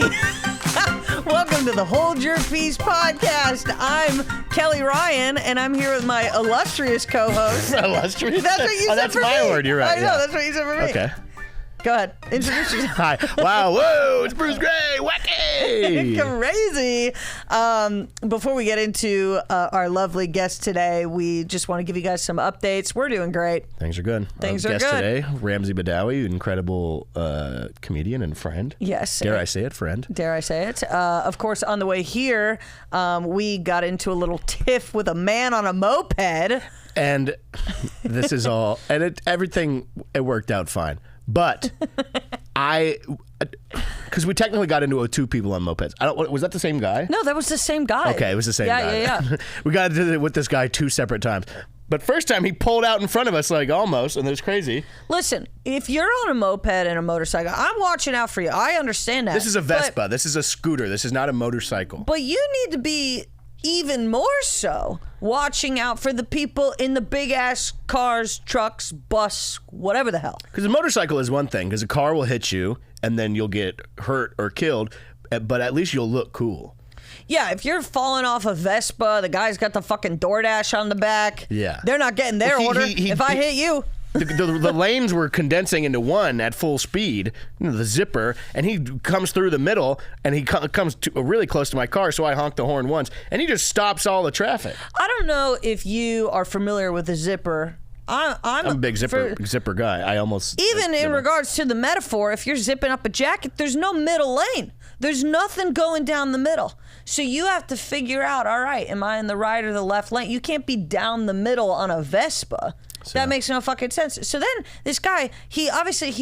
everybody. Welcome to the Hold Your Peace podcast. I'm Kelly Ryan, and I'm here with my illustrious co-host. Illustrious? That's what you said that's for my me. word. You're right. I know, that's what you said for me. Okay. Go ahead. Introduce yourself. Hi. Wow. Whoa. It's Bruce Gray. Wacky. Crazy. Before we get into our lovely guest today, we just want to give you guys some updates. We're doing great. Things are good. Things Our are guest good. today, Ramsey Badawi, incredible comedian and friend. Yes. Dare I say it, friend? Dare I say it? Of course, on the way here, we got into a little tiff with a man on a moped. And this is all, and everything worked out fine. But because we technically got into it with two people on mopeds. Was that the same guy? No, that was the same guy. Okay, it was the same guy. Yeah. We got into it with this guy two separate times. But first time he pulled out in front of us, like almost, and it was crazy. Listen, if you're on a moped and a motorcycle, I'm watching out for you. I understand that. This is a Vespa. This is a scooter. This is not a motorcycle. But you need to be even more so watching out for the people in the big ass cars, trucks, bus, whatever the hell. Because a motorcycle is one thing, because a car will hit you and then you'll get hurt or killed, but at least you'll look cool. Yeah, if you're falling off a Vespa, the guy's got the fucking DoorDash on the back. Yeah. They're not getting their order. If I hit you. The lanes were condensing into one at full speed, the zipper, and he comes through the middle, and he comes really close to my car, so I honk the horn once, and he just stops all the traffic. I don't know if you are familiar with the zipper. I'm a big zipper guy. I almost... Even in regards to the metaphor, if you're zipping up a jacket, there's no middle lane. There's nothing going down the middle. So you have to figure out, all right, am I in the right or the left lane? You can't be down the middle on a Vespa. That makes no fucking sense. So then this guy, he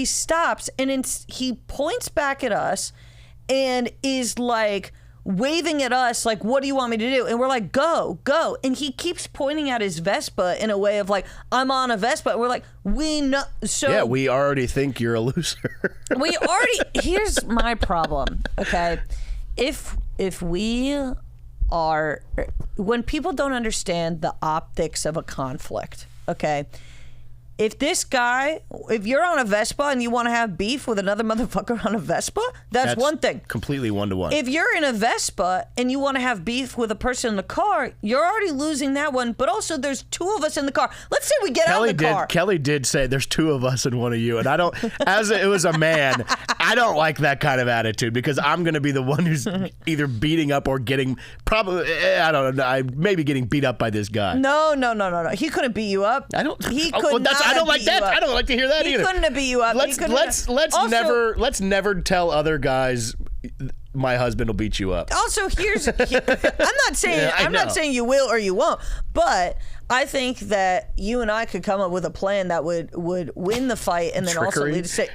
stops and he points back at us and is like waving at us like, what do you want me to do? And we're like, go. And he keeps pointing at his Vespa in a way of like, I'm on a Vespa. And we're like, we know. So yeah, we already think you're a loser. Here's my problem, okay? If we are, when people don't understand the optics of a conflict, okay, if you're on a Vespa and you want to have beef with another motherfucker on a Vespa, that's one thing. Completely one-to-one. If you're in a Vespa and you want to have beef with a person in the car, you're already losing that one, but also there's two of us in the car. Let's say we get out of the car. Kelly did say there's two of us and one of you, and I don't, it was a man, I don't like that kind of attitude because I'm going to be the one who's either beating up or getting, maybe getting beat up by this guy. No. He couldn't beat you up. I don't like that. I don't like to hear that either. He couldn't have beat you up. Let's never tell other guys my husband will beat you up. Also, I'm not saying you will or you won't, but I think that you and I could come up with a plan that would win the fight and then also lead to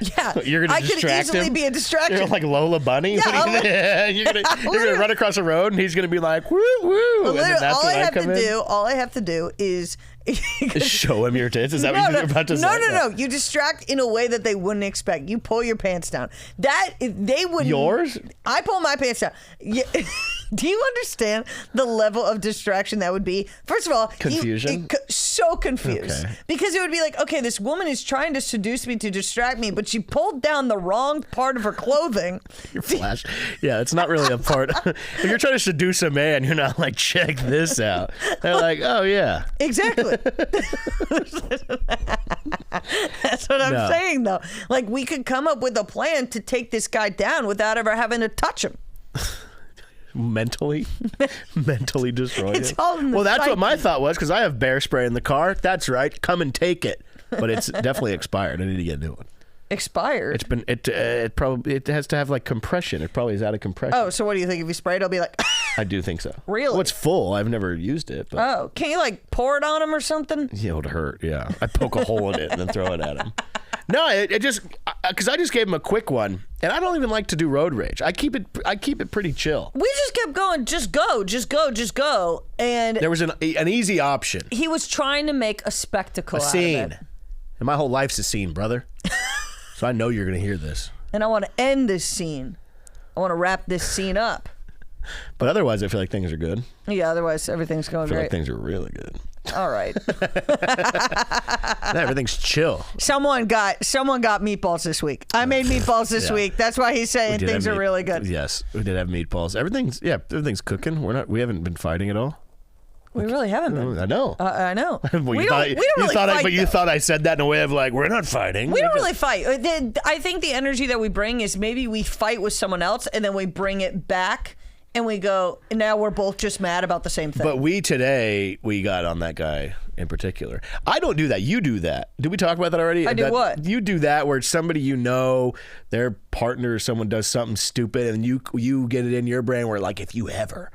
you're gonna distract him. I could easily be a distraction. You're like Lola Bunny. Yeah, you're gonna run across the road and he's gonna be like woo woo. And then that's when I come in. All I have to do is show him your tits. Is that what you're about to say? No. You distract in a way that they wouldn't expect. You pull your pants down. That they would. Yours? I pull my pants down. Yeah. Do you understand the level of distraction that would be? First of all, confusion. So confused because it would be like, okay, this woman is trying to seduce me to distract me, but she pulled down the wrong part of her clothing. Your flash. Yeah, it's not really a part. If you're trying to seduce a man, you're not like, check this out. They're like, oh yeah, exactly. That's what I'm saying, though. Like, we could come up with a plan to take this guy down without ever having to touch him. Mentally destroyed it's it. All in the well, that's psyche. what my thought was because I have bear spray in the car. That's right. Come and take it. But it's definitely expired. I need to get a new one. Expired? It has to have like compression. It probably is out of compression. Oh, so what do you think? If you spray it, it'll be like... I do think so. Really? Well, it's full. I've never used it. But... Oh, can you like pour it on him or something? Yeah, it would hurt. Yeah. I poke a hole in it and then throw it at him. No, it just because I just gave him a quick one, and I don't even like to do road rage. I keep it pretty chill. We just kept going, just go, and there was an easy option. He was trying to make a spectacle, a scene, out of it. And my whole life's a scene, brother. So I know you're gonna hear this. And I want to end this scene. I want to wrap this scene up. But otherwise, I feel like things are good. Yeah, otherwise everything's going great. I feel like things are really good. All right. Everything's chill. Someone got meatballs this week. I made meatballs this week. That's why he's saying things are really good. Yes, we did have meatballs. Everything's cooking. We haven't been fighting at all. We really haven't been. I know. I know. Well, we don't really fight. But you thought I said that in a way of like, we're not fighting. We don't really fight. I think the energy that we bring is maybe we fight with someone else and then we bring it back and we go, now we're both just mad about the same thing. But we got on that guy in particular. I don't do that. You do that. Did we talk about that already? I do what? You do that where somebody their partner or someone does something stupid and you get it in your brain where like, if you ever...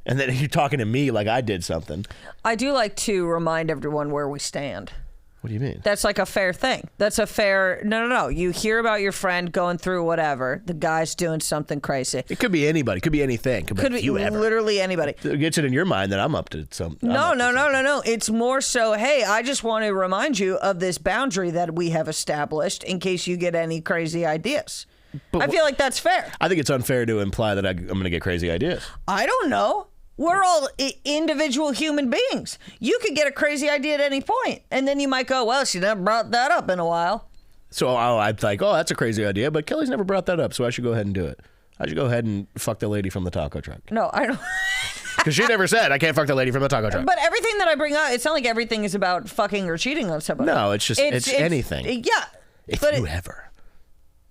And then you're talking to me like I did something. I do like to remind everyone where we stand. What do you mean? That's like a fair thing. That's a fair... No. You hear about your friend going through whatever. The guy's doing something crazy. It could be anybody. It could be anything. Could be you ever. Literally anybody. It gets it in your mind that I'm up to something. No. It's more so, hey, I just want to remind you of this boundary that we have established in case you get any crazy ideas. But I feel like that's fair. I think it's unfair to imply that I'm going to get crazy ideas. I don't know. We're all individual human beings. You could get a crazy idea at any point, and then you might go, well, she never brought that up in a while. So I'd like, that's a crazy idea, but Kelly's never brought that up, so I should go ahead and do it. I should go ahead and fuck the lady from the taco truck. No, I don't. Because she never said, I can't fuck the lady from the taco truck. But everything that I bring up, it's not like everything is about fucking or cheating on somebody. No, it's just, it's anything. Yeah. If you ever.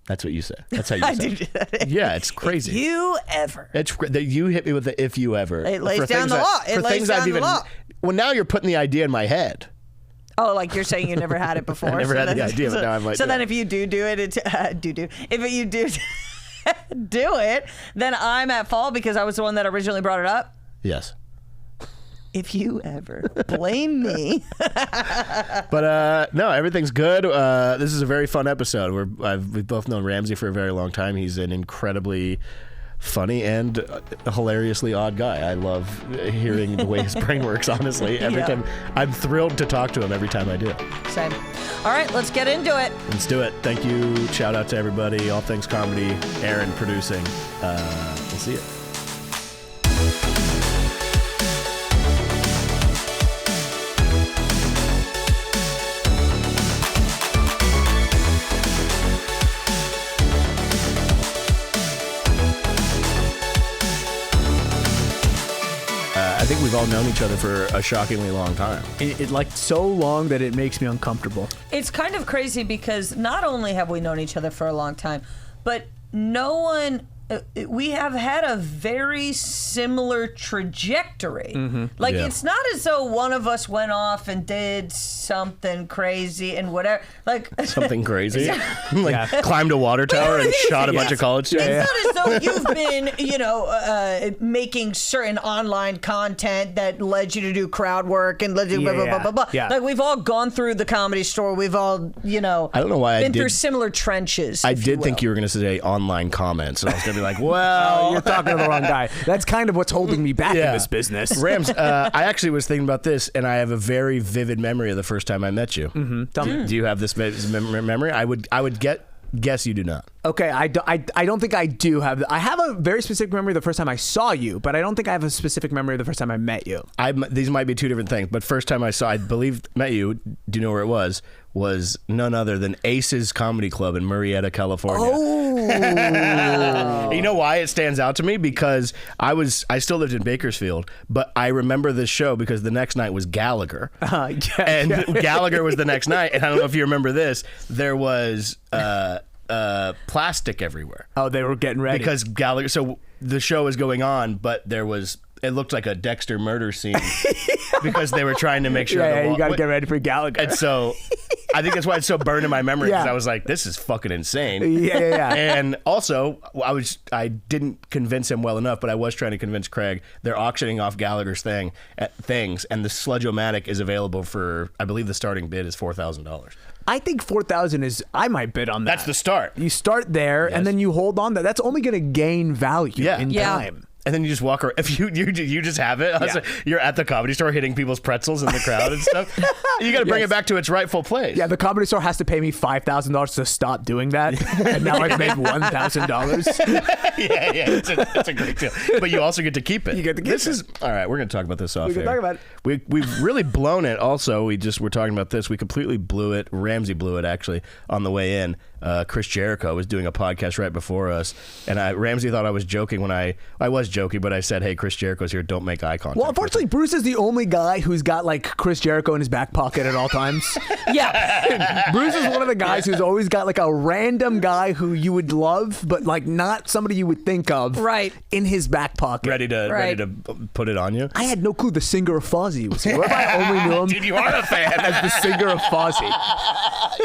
That's what you say. That's how you say it. Yeah, it's crazy. If you ever. You hit me with the if you ever. It lays down the law. It lays down the law. Well, now you're putting the idea in my head. Oh, like you're saying you never had it before. I never had the idea, but now I might. So then if you do it, it's if you do do it, then I'm at fault because I was the one that originally brought it up? Yes. If you ever blame me. But no, everything's good. This is a very fun episode. We've both known Ramsey for a very long time. He's an incredibly funny and hilariously odd guy. I love hearing the way his brain works, honestly. Every time, I'm thrilled to talk to him every time I do. Same. All right, let's get into it. Let's do it. Thank you. Shout out to everybody. All Things Comedy. Aaron producing. We'll see you. I think we've all known each other for a shockingly long time. It like so long that it makes me uncomfortable. It's kind of crazy because not only have we known each other for a long time, but no one... we have had a very similar trajectory. Mm-hmm. Like, it's not as though one of us went off and did something crazy and whatever. Like something crazy? Climbed a water tower and shot a bunch of college students? It's not as though you've been, making certain online content that led you to do crowd work and led you blah, blah, blah, blah, blah. Yeah. Like, we've all gone through the Comedy Store. We've all, I don't know why been through similar trenches. I did think you were going to say online comments, and I was going to be like, well, you're talking to the wrong guy. That's kind of what's holding me back in this business. Rams, I actually was thinking about this, and I have a very vivid memory of the first time I met you. Mm-hmm. Tell me. Do you have this memory? I would guess you do not. Okay, I don't think I do have. I have a very specific memory of the first time I saw you, but I don't think I have a specific memory of the first time I met you. These might be two different things, but first time I believe met you, do you know where it was none other than Ace's Comedy Club in Murrieta, California. Oh. You know why it stands out to me? Because I still lived in Bakersfield, but I remember this show because the next night was Gallagher. Gallagher was the next night, and I don't know if you remember this, there was plastic everywhere. Oh, they were getting ready. Because Gallagher, so the show was going on, but it looked like a Dexter murder scene because they were trying to make sure. You got to get ready for Gallagher. And so I think that's why it's so burned in my memory because I was like, this is fucking insane. Yeah. And also, I didn't convince him well enough, but I was trying to convince Craig. They're auctioning off Gallagher's things, and the Sludge-O-Matic is available for, I believe the starting bid is $4,000. I think 4,000 is. I might bid on that. That's the start. You start there, and then you hold on. That's only going to gain value in time. And then you just walk around. If you just have it, you're at the Comedy Store hitting people's pretzels in the crowd and stuff. You got to bring it back to its rightful place. Yeah, the Comedy Store has to pay me $5,000 to stop doing that, and now I've made $1,000. Yeah, it's a great deal. But you also get to keep it. You get to keep it. All right. We're going to talk about this off We can talk about it. We've really blown it. Also, we're talking about this. We completely blew it. Ramsey blew it actually on the way in. Chris Jericho was doing a podcast right before us, and Ramsey thought I was joking when I was joking, but I said, "Hey, Chris Jericho's here. Don't make eye contact." Well, unfortunately, Bruce is the only guy who's got like Chris Jericho in his back pocket at all times. Yeah. Bruce is one of the guys who's always got like a random guy who you would love, but like not somebody you would think of. Right. In his back pocket, ready to put it on you. I had no clue the singer of Fozzy was here. What if I only knew him? Dude, you are a fan as the singer of Fozzy.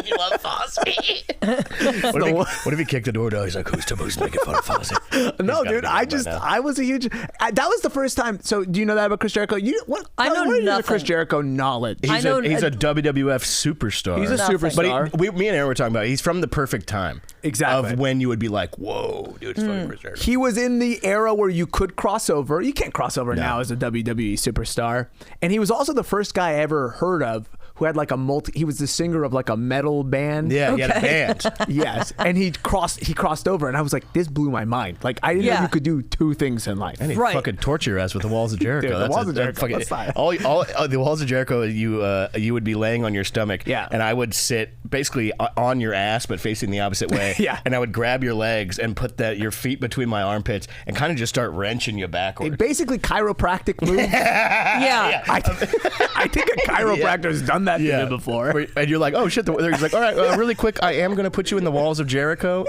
You love Fozzy. What if he kicked the door down? He's like, "Who's making fun of Fozzy?" No, dude. I was a huge. That was the first time. So, do you know that about Chris Jericho? I know nothing. Chris Jericho knowledge. He's a WWF superstar. He's a superstar. But me and Aaron were talking about. He's from the perfect time. Exactly. Of when you would be like, "Whoa, dude, it's fucking Chris Jericho." He was in the era where you could cross over. You can't cross over now as a WWE superstar. And he was also the first guy I ever heard of who had like he was the singer of like a metal band. Yeah, he had a band. Yes. And he crossed over, and I was like, this blew my mind. Like, I didn't know you could do two things in life. And he'd fucking torture your ass with the Walls of Jericho. Dude, the Walls of Jericho. All the Walls of Jericho, you would be laying on your stomach. Yeah. And I would sit basically on your ass, but facing the opposite way. Yeah. And I would grab your legs and put your feet between my armpits and kind of just start wrenching you backward. Basically, chiropractic move. Yeah. I think a chiropractor has done that to me before. And you're like, oh shit. He's like, all right, really quick, I am going to put you in the Walls of Jericho.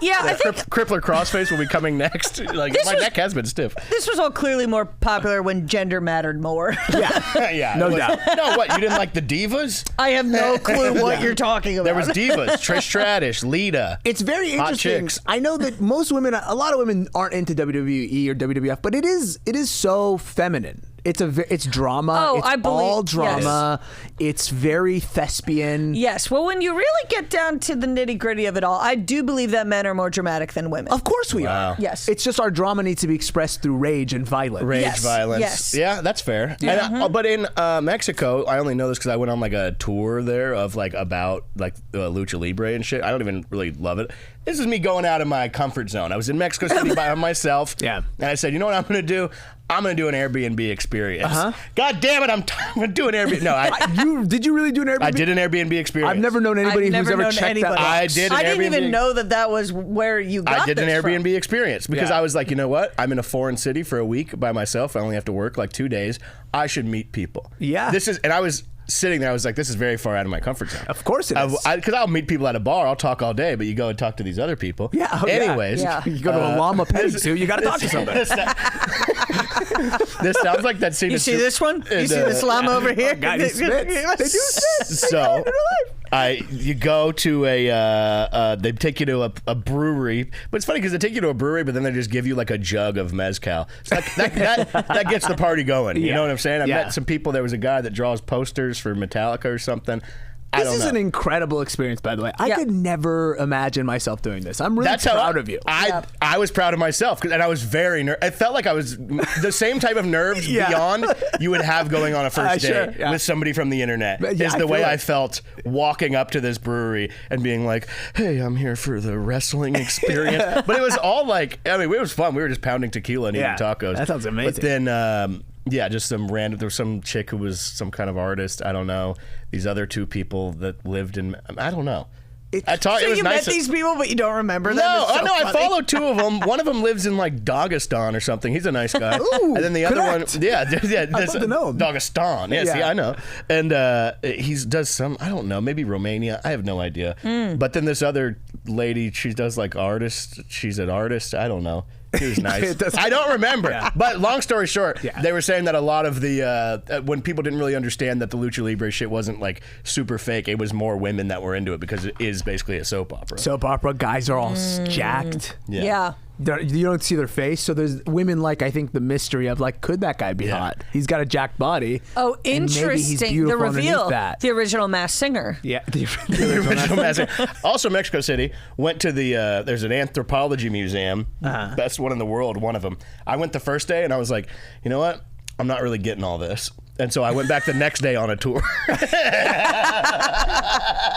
Yeah, I think Crippler Crossface will be coming next. Like, my neck has been stiff. This was all clearly more popular when gender mattered more. Yeah. No doubt. No, what? You didn't like the divas? I have no clue what you're talking about. There was divas, Trish Stratus, Lita. It's very interesting. Chicks. I know that most women, a lot of women aren't into WWE or WWF, but it is so feminine. It's drama. Oh, it's I believe all drama. Yes. It's very thespian. Yes. Well, when you really get down to the nitty gritty of it all, I do believe that men are more dramatic than women. Of course we are. Yes. It's just our drama needs to be expressed through rage and violence. Violence. Yes. Yeah, that's fair. Yeah. And, but in Mexico, I only know this because I went on like a tour there of like about like lucha libre and shit. I don't even really love it. This is me going out of my comfort zone. I was in Mexico City by myself. Yeah. And I said, you know what I'm going to do? I'm going to do an Airbnb experience. God damn it, I'm going to do an Airbnb. No, did you really do an Airbnb? I did an Airbnb experience. I've never known anybody who's ever checked that box. I didn't even know that was where you got I did an Airbnb from. experience because I was like, you know what? I'm in a foreign city for a week by myself. I only have to work like 2 days. I should meet people. Yeah. And I was sitting there, I was like, this is very far out of my comfort zone. Of course it is. Because I'll meet people at a bar, I'll talk all day, but you go and talk to these other people. Yeah. Anyways. Yeah. You go to a llama petting zoo, you got to talk to somebody. This sounds like that scene. You see this one? You see this llama over here? God, he spits. They do spit. So you go to they take you to a brewery, but it's funny because they take you to a brewery, but then they just give you like a jug of mezcal. So that gets the party going. You know what I'm saying? I met some people. There was a guy that draws posters for Metallica or something. This is an incredible experience, by the way. I could never imagine myself doing this. I'm really proud of you. I was proud of myself, and I was very nervous. It felt like I was the same type of nerves beyond you would have going on a first date with somebody from the internet. Is the way I felt walking up to this brewery and being like, hey, I'm here for the wrestling experience. But it was all like, I mean, it was fun. We were just pounding tequila and eating tacos. That sounds amazing. But then... just some random. There was some chick who was some kind of artist. I don't know. These other two people that lived in. I don't know. So you met these people, but you don't remember them? No, I followed two of them. One of them lives in like Dagestan or something. He's a nice guy. Ooh, and then the other one, I'd love to know him. Dagestan. Yeah, see, I know. And he does some, I don't know, maybe Romania. I have no idea. But then this other lady, she does like artist. She's an artist. I don't know. He was nice. I don't remember. But long story short, they were saying that a lot of the, when people didn't really understand that the Lucha Libre shit wasn't like super fake, it was more women that were into it because it is basically a soap opera. Soap opera, guys are all jacked. Yeah. You don't see their face, so there's women like, I think, the mystery of like, could that guy be hot? He's got a jacked body. Oh, and maybe he's interesting. The beautiful reveal. underneath that. The original Masked Singer. Yeah, the original Masked Singer. Also, Mexico City, went to the, there's an anthropology museum, best one in the world, one of them. I went the first day and I was like, you know what? I'm not really getting all this. And so I went back the next day on a tour.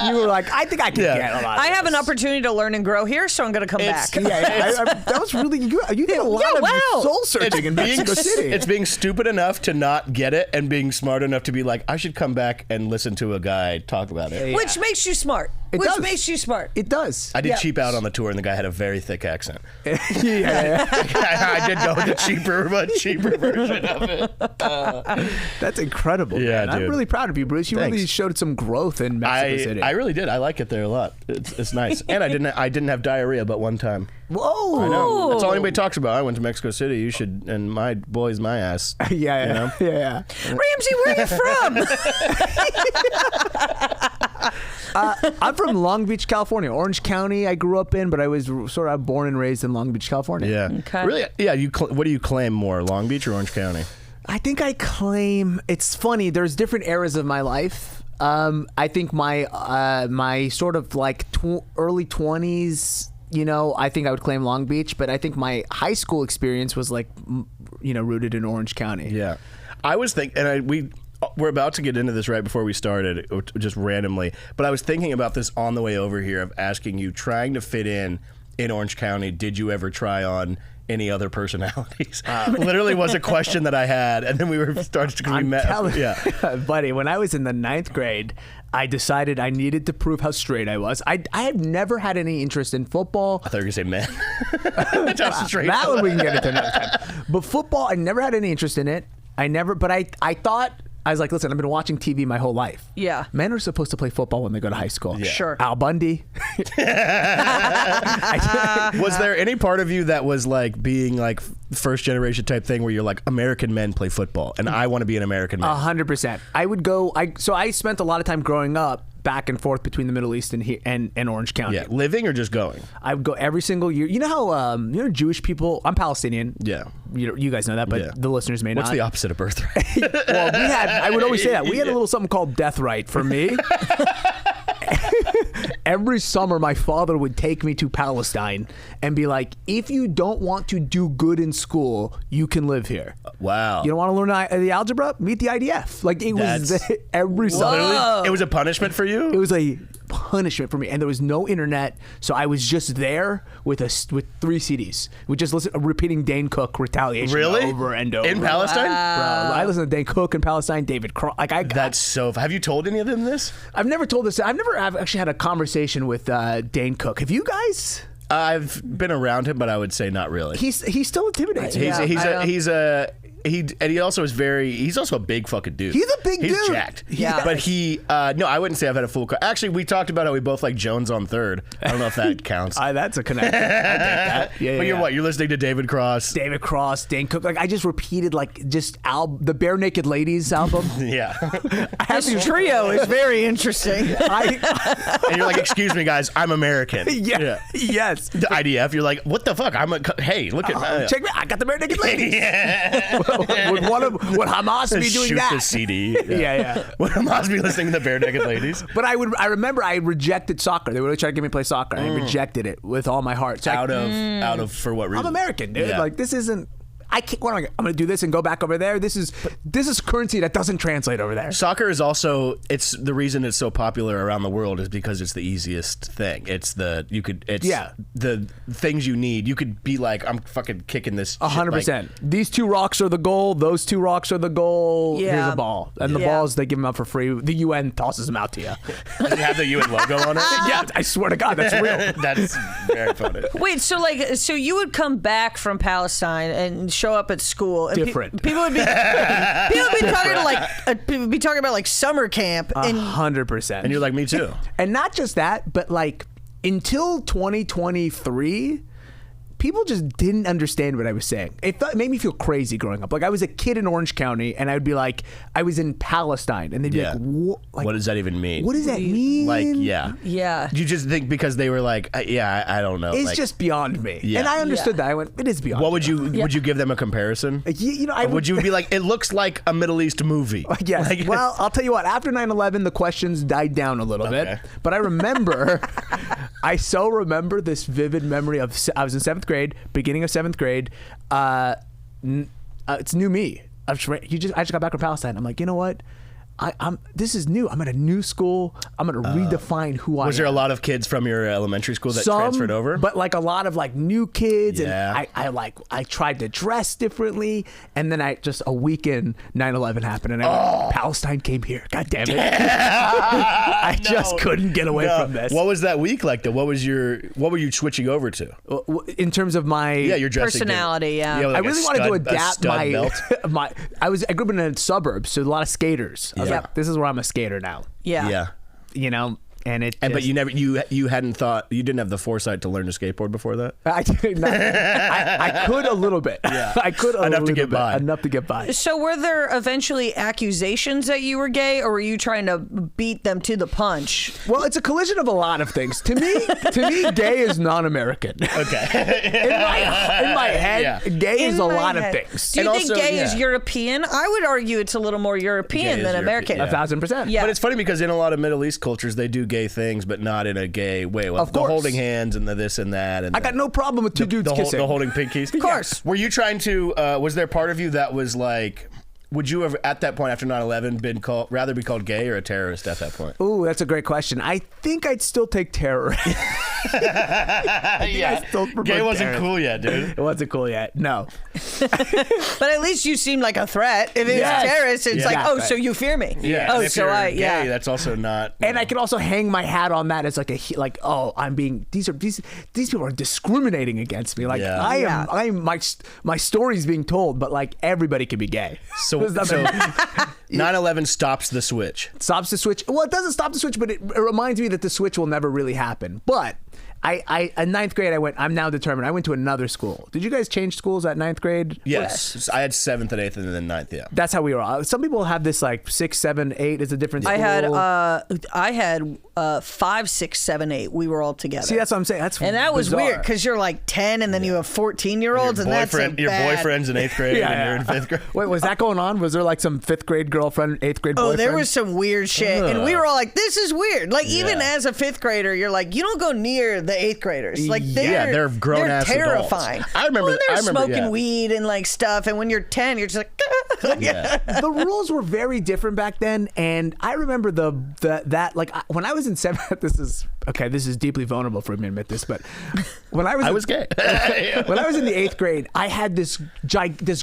You were like, I think I can get a lot of I have this. an opportunity to learn and grow here, so I'm going to come back. That was really good. You did a lot of soul searching in Mexico City. It's being stupid enough to not get it and being smart enough to be like, I should come back and listen to a guy talk about it. Which makes you smart. Which makes you smart. It does. I did cheap out on the tour, and the guy had a very thick accent. yeah. I did go with the cheaper version of it. That's incredible. Yeah, man. I'm dude. really proud of you, Bruce. You Thanks. really showed some growth in Mexico City. I really did. I like it there a lot. It's nice. And I didn't have diarrhea but one time. Whoa. I know. That's all anybody talks about. I went to Mexico City. You should, and my boy's my ass. Yeah. You know? Yeah. Ramsey, where are you from? I'm from Long Beach, California. Orange County I grew up in, but I was sort of born and raised in Long Beach, California. Yeah. Okay. Really? Yeah. What do you claim more, Long Beach or Orange County? I think I claim, it's funny, there's different eras of my life. I think my sort of like early 20s, I think I would claim Long Beach, but I think my high school experience was like, rooted in Orange County. Yeah. I was thinking, and we're about to get into this right before we started, just randomly, but I was thinking about this on the way over here of asking you, trying to fit in Orange County, did you ever try on any other personalities? Literally was a question that I had, and then we started to met. Buddy, when I was in the 9th grade, I decided I needed to prove how straight I was. I have never had any interest in football. I thought you were going to say men. How straight that one we can get into another time. But football, I never had any interest in it. I thought, I was like, listen, I've been watching TV my whole life. Yeah. Men are supposed to play football when they go to high school. Yeah. Sure. Al Bundy. Was there any part of you that was like being like first generation type thing where you're like, American men play football and I want to be an American man? 100%. I would go, so I spent a lot of time growing up back and forth between the Middle East and Orange County. Yeah, living or just going? I would go every single year. You know how Jewish people? I'm Palestinian. Yeah. You guys know that, but the listeners may What's not. the opposite of birthright? Well, I would always say that. We had a little something called death right for me. Every summer, my father would take me to Palestine and be like, if you don't want to do good in school, you can live here. Wow. You don't want to learn the algebra? Meet the IDF. Like, it was every summer. Literally, it was a punishment for you? It was a punishment for me, and there was no internet, so I was just there with 3 CDs. We just repeating Dane Cook Retaliation over and over. In Palestine? Bro, I listened to Dane Cook in Palestine, David Cross. That's so. Have you told any of them this? I've never told this. I've never actually had a conversation with Dane Cook. Have you guys? I've been around him, but I would say not really. He still intimidates me. He also is he's also a big fucking dude. He's a big dude. He's jacked. Yeah. But no, I wouldn't say I've had a full actually, we talked about how we both like Jones on Third. I don't know if that counts. That's a connection. I take that. Yeah, but you're listening to David Cross. David Cross, Dane Cook. Like, I just repeated the Bare Naked Ladies album. Yeah. This trio is very interesting. And you're like, excuse me, guys, I'm American. Yeah. Yes. The IDF, you're like, what the fuck? Hey, look at check me. I got the Bare Naked Ladies. Yeah. Would Hamas be doing Shoot that? the CD. Yeah. Would Hamas be listening to the Bare Naked Ladies? But I remember I rejected soccer. They would try to get me to play soccer. I rejected it with all my heart. So Out of for what reason? I'm American, dude. Yeah. Like, this isn't. I can't. What am I'm going to do this and go back over there. This is currency that doesn't translate over there. Soccer is also the reason it's so popular around the world is because it's the easiest thing. It's the things you need. You could be like, I'm fucking kicking this. 100%. These 2 rocks are the goal. Those 2 rocks are the goal. Yeah. Here's a ball, and the balls they give them out for free. The UN tosses them out to you. Does it have the UN logo on it? Yeah, I swear to God, that's real. That's very funny. Wait, so you would come back from Palestine and show up at school. And Different. People would be talking about like summer camp. 100%. And you're like, me too. And not just that, but like until 2023, people just didn't understand what I was saying. It made me feel crazy growing up. Like I was a kid in Orange County, and I would be like, I was in Palestine, and they'd be what does that even mean? What does that mean? Like, yeah. Yeah. You just think because they were like, I don't know. It's like, just beyond me. Yeah. And I understood that. I went, it is beyond. What would you would you give them a comparison? You know, would you be like, it looks like a Middle East movie? Yes. Like, Well, I'll tell you what. After 9/11, the questions died down a little bit. But I remember, I so remember this vivid memory of I was in 7th grade, beginning of 7th grade. It's new me. I just got back from Palestine. I'm like, you know what? This is new. I'm at a new school. I'm going to redefine who I am. Was there a lot of kids from your elementary school that transferred over? But like a lot of like new kids, Yeah. and I tried to dress differently, and then a week in 9/11 happened, and I went, Palestine came here. God damn it! I just couldn't get away from this. What was that week like though? What were you switching over to? In terms of my Your dressing personality, yeah. like I really wanted to adapt stud belt. I grew up in a suburb, so a lot of skaters. I was like, this is where I'm a skater now. Yeah. You know, and but you never you hadn't thought, you didn't have the foresight to learn to skateboard before that? I could a little bit. Yeah. I could Enough to get by. Enough to get by. So were there eventually accusations that you were gay, or were you trying to beat them to the punch? Well, it's a collision of a lot of things. To me, gay is non-American. Okay. in my head, gay is a lot of things. Do you And think also, gay is European? I would argue it's a little more European Gay than is American. European, 1,000%. Yeah. But it's funny because in a lot of Middle East cultures, they do gay things, but not in a gay way. Like Of the course. holding hands and the this and that. And I got no problem with two dudes kissing. the holding pinkies. Of course. Were you trying to? Was there part of you that was like? Would you have, at that point after 9/11, rather be called gay or a terrorist at that point? Ooh, that's a great question. I think I'd still take terror. Yeah, gay wasn't cool yet, dude. It wasn't cool yet. No. But at least you seem like a threat. If it's Yes. terrorist, it's like, Exactly. oh, so you fear me. Yeah. Oh, and if so you're I, gay, yeah. that's also not. And I can also hang my hat on that as I'm being these people are discriminating against me. Like Yeah. I am my story's being told, but like everybody can be gay. So There's nothing- 9/11 stops the switch. stops the switch. Well, it doesn't stop the switch, but it reminds me that the switch will never really happen. But in 9th grade, I'm now determined. I went to another school. Did you guys change schools at 9th grade? Yes, I had 7th and 8th and then 9th. Yeah. That's how we were. Some people have this like 6, 7, 8 is a different school. I had 5, 6, 7, 8. We were all together. See, that's what I'm saying. and that was bizarre. weird because you're like 10 and then you have 14-year-olds and that's Your boyfriend's in 8th grade Yeah, and you're in 5th grade. Wait, was that going on? Was there like some 5th grade girlfriend, 8th grade boyfriend? Oh, there was some weird shit. And we were all like, this is weird. Like, even Yeah. as a 5th grader, you're like, you don't go near the 8th graders. Like, they're grown-ass They're adults. terrifying. I remember- They're I remember, smoking yeah. weed and like stuff. And when you're 10, you're just like, Yeah. The rules were very different back then, and I remember when I was in 7th. This is deeply vulnerable for me to admit this, but when I was gay. when I was in the 8th grade, I had this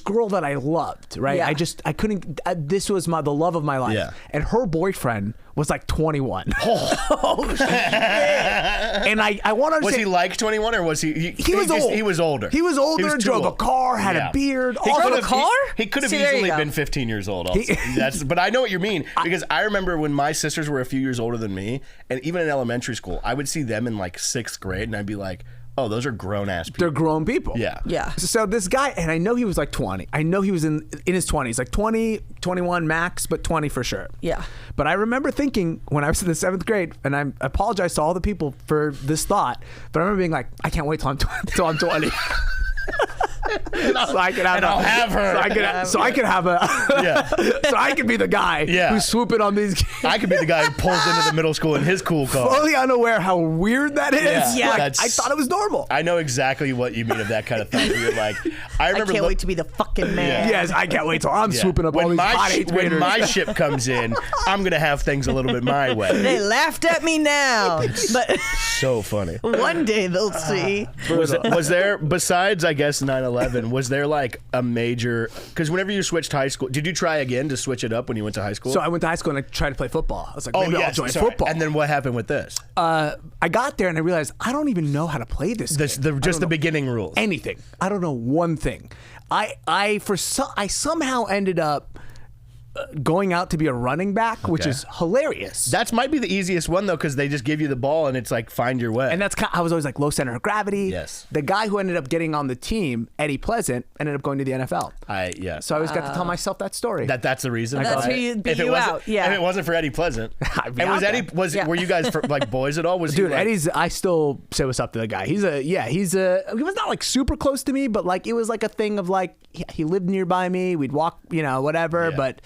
girl that I loved. Right, Yeah. I couldn't. This was the love of my life, Yeah. and her boyfriend was like 21. oh, shit. And I want to understand. Was he like 21 or was he? He was old. He was older. He was older. too Drove a old. car. Had Yeah. a beard. He all could the- have- car? He could have See, there you easily go. been 15 years old. Also. But I know what you mean because I remember when my sisters were a few years older than me, and even in elementary school, I would see them in like 6th grade, and I'd be like, "Oh, those are grown ass people." They're grown people. Yeah. Yeah. So this guy, and I know he was like 20. I know he was in his 20s, like 20, 21 max, but 20 for sure. Yeah. But I remember thinking when I was in the 7th grade, and I apologize to all the people for this thought, but I remember being like, I can't wait till I'm 20. So I can have And I'll have her. So I can have a. Yeah. So I can be the guy Yeah. who's swooping on these. I could be the guy who pulls into the middle school in his cool car. Fully unaware how weird that is. Yeah. Like, That's- I thought it was normal. I know exactly what you mean of that kind of thing. Where you're like, I I remember. can't wait to be the fucking man. Yes, I can't wait till I'm Yeah. swooping up all these hot 8th when graders. my ship comes in, I'm gonna have things a little bit my way. They laughed at me now, but So funny. one day they'll see. Was there, besides, I guess, 9/11, was there like a major, because whenever you switched high school, did you try again to switch it up when you went to high school? So I went to high school and I tried to play football. I was like, maybe I'll join sorry. football. And then what happened with this? I got there and I realized I don't even know how to play this. Game. I Just don't the know beginning rules. anything. I don't know one thing. I somehow ended up going out to be a running back, which Okay. is hilarious. That might be the easiest one though, because they just give you the ball and it's like find your way. And that's I was always like low center of gravity. Yes. The guy who ended up getting on the team, Eddie Pleasant, ended up going to the NFL. Yeah. So I always got to tell myself that story. That's the reason. That's who you beat you out. Yeah. If it wasn't for Eddie Pleasant, I'd be and was out Eddie there. were you guys like boys at all? Was Dude, he like, Eddie's. I still say what's up to the guy. He was not like super close to me, but like it was like a thing of like he lived nearby me. We'd walk, whatever. Yeah. But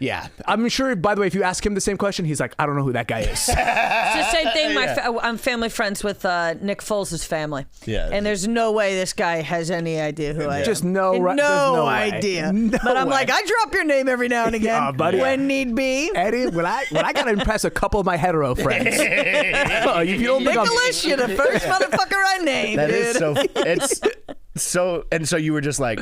yeah, I'm sure. By the way, if you ask him the same question, he's like, I don't know who that guy is. It's the same thing. I'm family friends with Nick Foles' family. Yeah. And there's no way this guy has any idea who I am. Just no And way. no Way. idea. No But I'm way. like, I drop your name every now and again Oh, buddy. when need be. Eddie, when I gotta impress a couple of my hetero friends. If you don't think I'm- Nicholas, you're the first motherfucker I named, that dude. is so. It's so. And so you were just like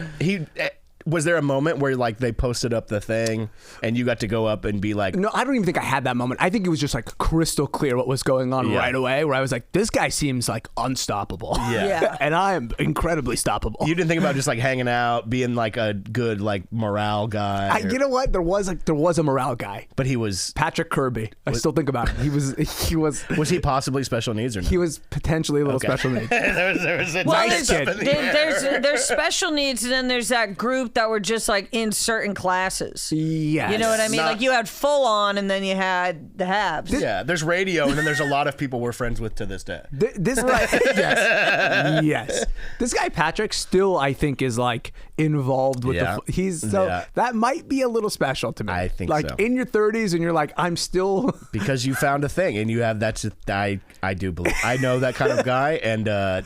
Was there a moment where like they posted up the thing and you got to go up and be like, No, I don't even think I had that moment. I think it was just like crystal clear what was going on Yeah. right away, where I was like, this guy seems like unstoppable. Yeah. And I am incredibly stoppable. you didn't think about just like hanging out, being like a good like morale guy? You know what? There was a morale guy. But he was. Patrick Kirby. I still think about him. Was he possibly special needs or no? He was potentially a little special needs. there was a Well, nice kid. stuff in the air. there's special needs, and then there's that group that were just like in certain classes. Yes. You know what I mean? Not- Like you had full on, and then you had the Habs. Yeah, there's radio, and then there's a lot of people we're friends with to this day. This guy, yes. This guy Patrick still, I think, is like involved with Yeah. that might be a little special to me. I think like so. in your 30s, and you're like, I'm still. Because you found a thing, and you have I do believe I know that kind of guy, and I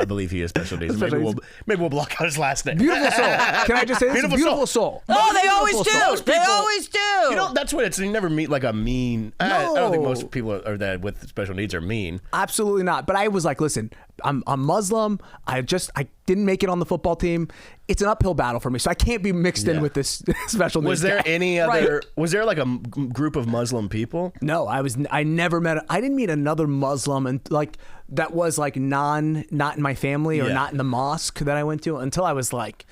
believe he has special needs. Maybe we'll block out his last name. Beautiful soul. Can I just say this? Beautiful soul. Oh, they always Beautiful do. soul. They always do. You know, that's what it's. You never meet like a mean. I don't think No. most people are that with special needs are mean. Absolutely not. But I was like, listen, I'm Muslim. I didn't make it on the football team. It's an uphill battle for me, so I can't be mixed in Yeah. with this special needs. Was there guy. any other? Was there like a group of Muslim people? No, I didn't meet another Muslim and like that was like not in my family or Yeah. not in the mosque that I went to until I was like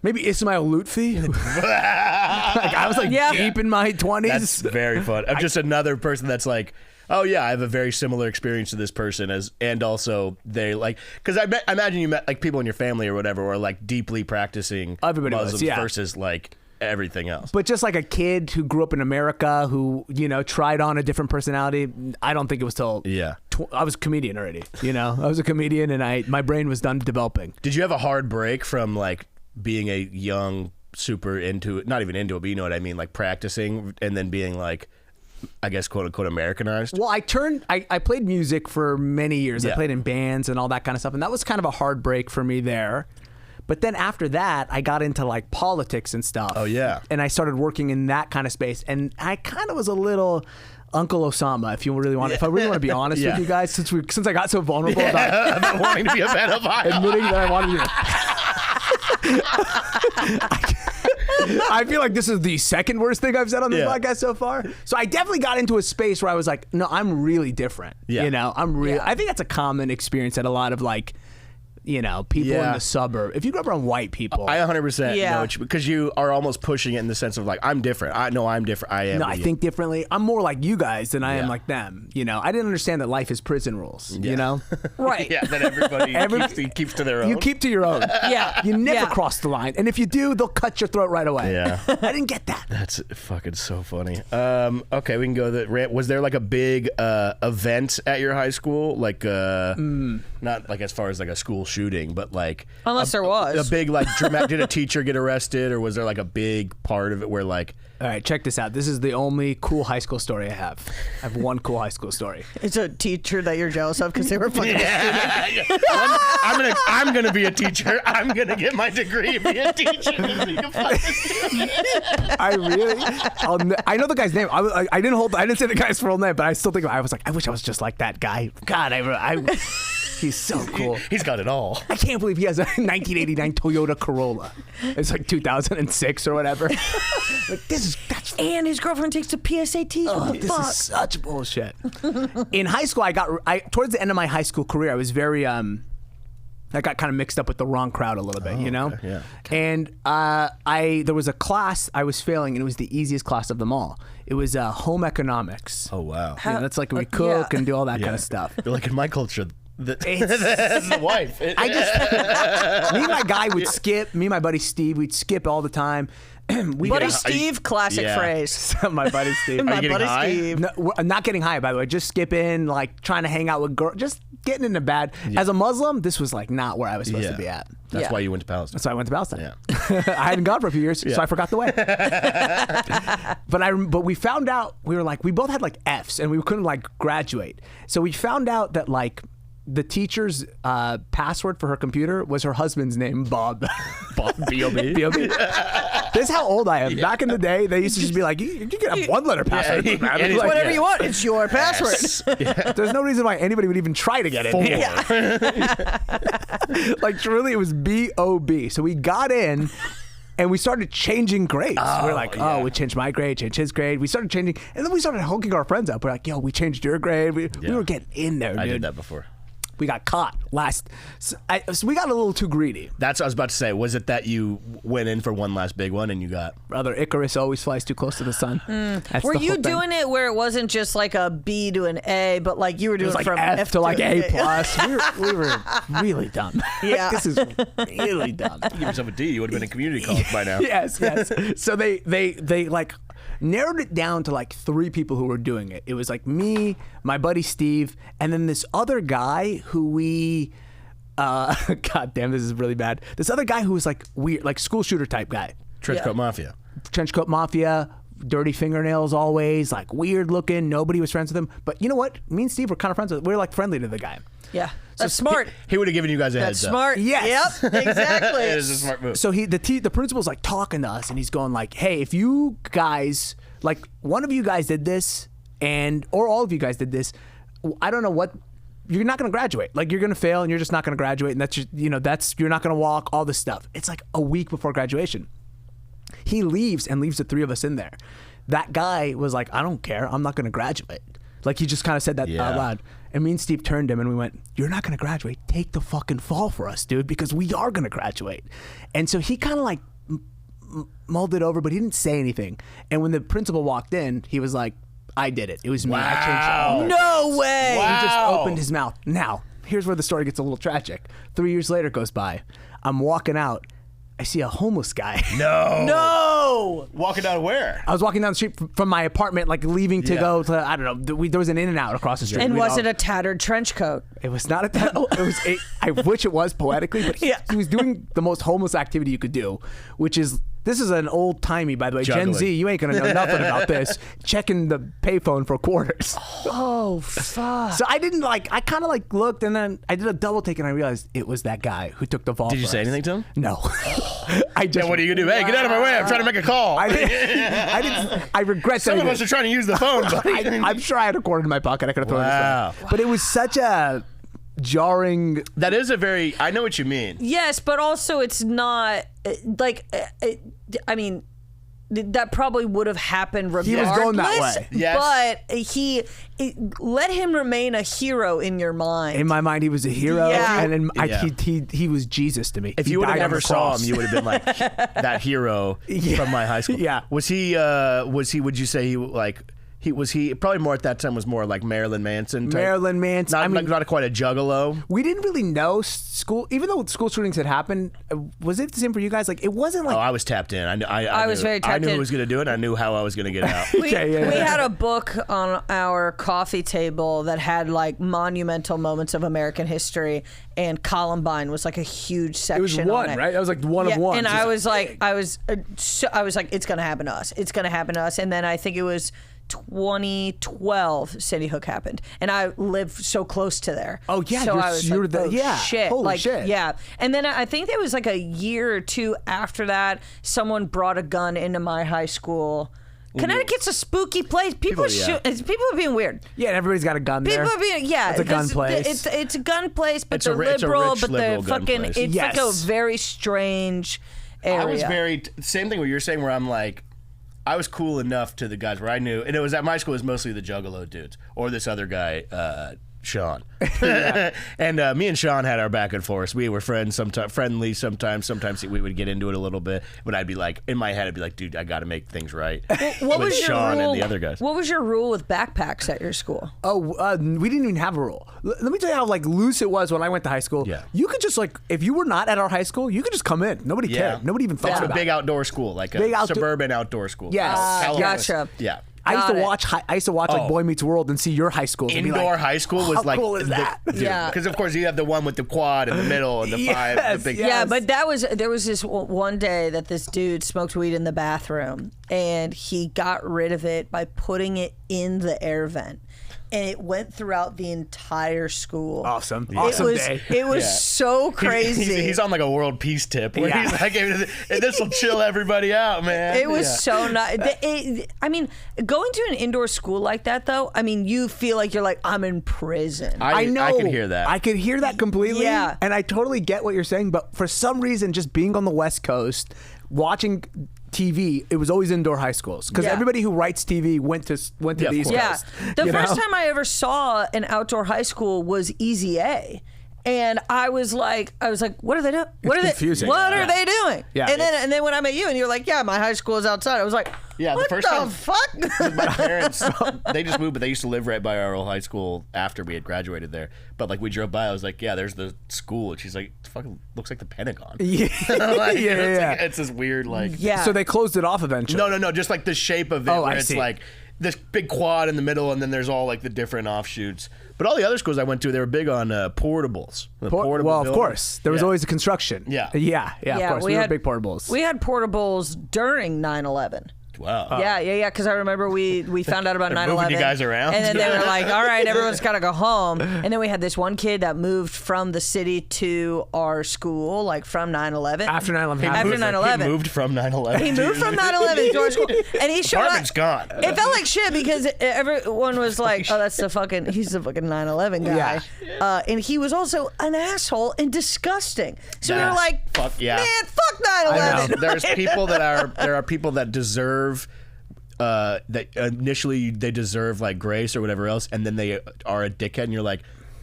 maybe Ismail Lutfi. Like I was like Yeah. deep in my 20s. That's very fun. I'm just another person that's like, oh yeah, I have a very similar experience to this person and also they like, because I imagine you met like people in your family or whatever who are like deeply practicing Everybody was, Muslims yeah. versus like everything else. But just like a kid who grew up in America who, tried on a different personality, I don't think it was till Yeah. I was a comedian already. I was a comedian and my brain was done developing. Did you have a hard break from like being a young, super into it, not even into it, but you know what I mean, like practicing and then being like, I guess, quote unquote, Americanized? Well, I played music for many years. Yeah. I played in bands and all that kind of stuff. And that was kind of a hard break for me there. But then after that, I got into like politics and stuff. Oh, yeah. And I started working in that kind of space. And I kind of was a little Uncle Osama, if I really want to be honest Yeah. with you guys, since I got so vulnerable about About wanting to be a pedophile. admitting that I wanted to. I feel like this is the second worst thing I've said on this Yeah. podcast so far. So I definitely got into a space where I was like, no, I'm really different. Yeah. I'm real. Yeah. I think that's a common experience that a lot of like, people in Yeah. the suburb. If you grew up around white people, I 100% Yeah. know because you are almost pushing it in the sense of like, I'm different. I know I'm different. I am. no, I think differently. I'm more like you guys than I am Yeah. like them. I didn't understand that life is prison rules. Right. Yeah, that everybody keeps to their own. You keep to your own. Yeah. You never Yeah. cross the line. And if you do, they'll cut your throat right away. Yeah. I didn't get that. That's fucking so funny. Okay, we can go. Was there like a big event at your high school? Like, not like as far as like a school shooting, but like Unless there was. a big like dramatic. Did a teacher get arrested, or was there like a big part of it where like? All right, check this out. This is the only cool high school story I have. I have one cool high school story. It's a teacher that you're jealous of because they were fucking. I'm gonna be a teacher. I'm gonna get my degree and be a teacher. I really, I know the guy's name. I didn't say the guy's full name, but I still think I was like, I wish I was just like that guy. God, he's so cool. He's got it all. I can't believe he has a 1989 Toyota Corolla. It's like 2006 or whatever. Like that's And his girlfriend takes the PSATs. What the this fuck? is such bullshit. In high school, towards the end of my high school career, I was very I got kind of mixed up with the wrong crowd a little bit, you know? Okay, yeah. And there was a class I was failing, and it was the easiest class of them all. It was home economics. Oh, wow. You know, that's like we cook and do all that kind of stuff. Like in my culture, that's the wife. Me and my guy would skip. Me and my buddy Steve, we'd skip all the time. Buddy Steve, classic phrase. My buddy Steve. My buddy high? Steve. No, I'm not getting high, by the way. Just skipping, like trying to hang out with girls, just getting into bad. As a Muslim, this was like not where I was supposed to be at. That's why you went to Palestine. So I went to Palestine. Yeah. I hadn't gone for a few years, so I forgot the way. But we found out, we both had like Fs, and we couldn't like graduate. So we found out that like the teacher's password for her computer was her husband's name, Bob. Bob, B-O-B. B.O.B. This is how old I am. Back in the day, they used to just be like, you can have one-letter password. Yeah, It doesn't matter. and Like, Whatever you want, it's your password. there's no reason why anybody would even try to get in. Like truly, it was B.O.B. So we got in. And we started changing grades. We're like, we changed my grade, changed his grade. We started changing, and then we started hooking our friends up. We're like, yo, we changed your grade. We were getting in there, dude. I did that before. We got caught so we got a little too greedy. That's what I was about to say. Was it that you went in for one last big one and you got... Brother, Icarus always flies too close to the sun. That's Were the you whole thing. doing it where it wasn't just like a B to an A, but like you were It doing was like from F to like A plus. Yeah. We were really dumb. Yeah. This is really dumb. Give yourself a D. You would have been in community college by now. Yes. So they like narrowed it down to like 3 people who were doing it. It was like me, my buddy Steve, and then this other guy who we God damn, this is really bad. This other guy who was like weird, like school shooter type guy. Trenchcoat Mafia. Trenchcoat Mafia, dirty fingernails always, like weird looking. Nobody was friends with him. But you know what? Me and Steve were kind of friends with him. We were like friendly to the guy. Yeah, that's smart. He would have given you guys a That's heads smart. Yes. Yep, exactly. It is a smart move. So the principal's like talking to us, and he's going like, "Hey, if you guys, like one of you guys did this, or all of you guys did this, I don't know what, you're not going to graduate. Like you're going to fail, and you're just not going to graduate, and that's just, you're not going to walk. All this stuff. It's like a week before graduation. He leaves and leaves the 3 of us in there. That guy was like, I don't care. I'm not going to graduate. Like he just kind of said that out loud. And me and Steve turned to him and we went, you're not going to graduate. Take the fucking fall for us, dude, because we are going to graduate. And so he kind of like mulled it over, but he didn't say anything. And when the principal walked in, he was like, I did it. It was me. I changed all. No way. He just opened his mouth. Now, here's where the story gets a little tragic. 3 years later goes by. I'm walking out. I see a homeless guy. No. Walking down where? I was walking down the street from my apartment, like leaving to go to, I don't know, there was an In-N-Out across the street. And was it a tattered trench coat? It was not I wish it was poetically, but he was doing the most homeless activity you could do, which is, this is an old timey, by the way. Juggling. Gen Z, you ain't gonna know nothing about this. Checking the payphone for quarters. Oh, fuck. So I didn't I kind of looked, and then I did a double take, and I realized it was that guy who took the fall. Did you for say us. anything to him? No. I just. Yeah, what are you going to do? Hey, get out of my way. I'm trying to make a call. I didn't. I regret Some saying of us it. are trying to use the phone, buddy. I'm sure I had a quarter in my pocket. I could have thrown Wow. it. But it was such a jarring. That is a very... I know what you mean. Yes, but also it's not I mean, that probably would have happened regardless. He was going that way. Yes. But let him remain a hero in your mind. In my mind, he was a hero, Yeah. and he was Jesus to me. If He you would have died on never the saw cross. him, you would have been like that hero from my high school. Yeah. Was he, would you say was he probably more at that time was more like Marilyn Manson type? Marilyn Manson. Not quite a juggalo. We didn't really know school, even though school shootings had happened. Was it the same for you guys? Like, it wasn't like. Oh, I was tapped in. I was very tapped I knew in. who was going to do it. And I knew how I was going to get out. We had a book on our coffee table that had like monumental moments of American history, and Columbine was like a huge section. It was one, on it. right? That was like one of one. And I was like, it's gonna happen to us. It's gonna happen to us. And then I think it was 2012 Sandy Hook happened, and I live so close to there. Oh, yeah, so I was you're like, the- oh, yeah, shit, holy like shit. yeah. And then I think there was like a year or two after that, someone brought a gun into my high school. Connecticut's a spooky place. People are being weird. Yeah, and everybody's got a gun there. People are being It's a gun place. It's a gun place, but It's a they're rich liberal, but liberal they're gun fucking. place. It's like a Yes. very strange area. I was same thing what you're saying, where I'm like, I was cool enough to the guys where I knew, and it was at my school, it was mostly the juggalo dudes or this other guy, Sean. And me and Sean had our back and forth. We were friends, friendly sometimes. Sometimes we would get into it a little bit. But I'd be like, in my head, I'd be like, dude, I got to make things right. What with was your Sean rule? and the other guys. What was your rule with backpacks at your school? Oh, we didn't even have a rule. Let me tell you how like loose it was when I went to high school. Yeah. You could just like, if you were not at our high school, you could just come in. Nobody cared. Nobody even thought It's about a big it. outdoor school, like Big a suburban outdoor school. Yes. Gotcha. Yeah. I used Got to it. watch. I used to watch like Boy Meets World and see your high schools. and be Indoor like, high school was how like, cool is that? Yeah. Because of course you have the one with the quad in the middle and the five. Yes, The big, yes. Yeah, but there was this one day that this dude smoked weed in the bathroom, and he got rid of it by putting it in the air vent, and it went throughout the entire school. Awesome. It Awesome was day. it was so crazy. He's on like a world peace tip where Yeah. he's like, this will chill everybody out, man. It was so nice. I mean, going to an indoor school like that, though, I mean, you feel like you're like, I'm in prison. I know. I could hear that. I could hear that completely. Yeah. And I totally get what you're saying, but for some reason, just being on the West Coast, watching TV, it was always indoor high schools because Yeah. everybody who writes TV went to the of East course. Yeah. Coast. The You first know? time I ever saw an outdoor high school was Easy A. And I was like, what are they doing? What are confusing. What Yeah. are they doing? Yeah. And then when I met you and you're like, yeah, my high school is outside. I was like, Yeah, the what first time- fuck? My parents, they just moved, but they used to live right by our old high school after we had graduated there. But like we drove by, I was like, yeah, there's the school. And she's like, it fucking looks like the Pentagon. Yeah. Like, Yeah, it's, yeah. like, it's this weird like. Yeah. So they closed it off eventually. No, just like the shape of it. Oh, where I it's see. like this big quad in the middle, and then there's all like the different offshoots. But all the other schools I went to, they were big on portables. The portable well, of buildings. course. There was Yeah. always a construction. Yeah. Yeah, of course. We were big portables. We had portables during 9/11. Wow. Yeah. Because I remember we found out about They're 9/11. moving you guys around? And then they were like, all right, everyone's got to go home. And then we had this one kid that moved from the city to our school, like from 9/11. After 9/11 After happened. 9/11. He moved from 9/11. He moved from 9/11 to our school. And he showed up. Apartment's gone. It felt like shit because everyone was like, oh, he's the fucking 9/11 guy. Yeah. And he was also an asshole and disgusting. So we were Nah, like, fuck yeah. man, fuck 9/11. There's people there are people that deserve that initially they deserve like grace or whatever else, and then they are a dickhead, and you're like,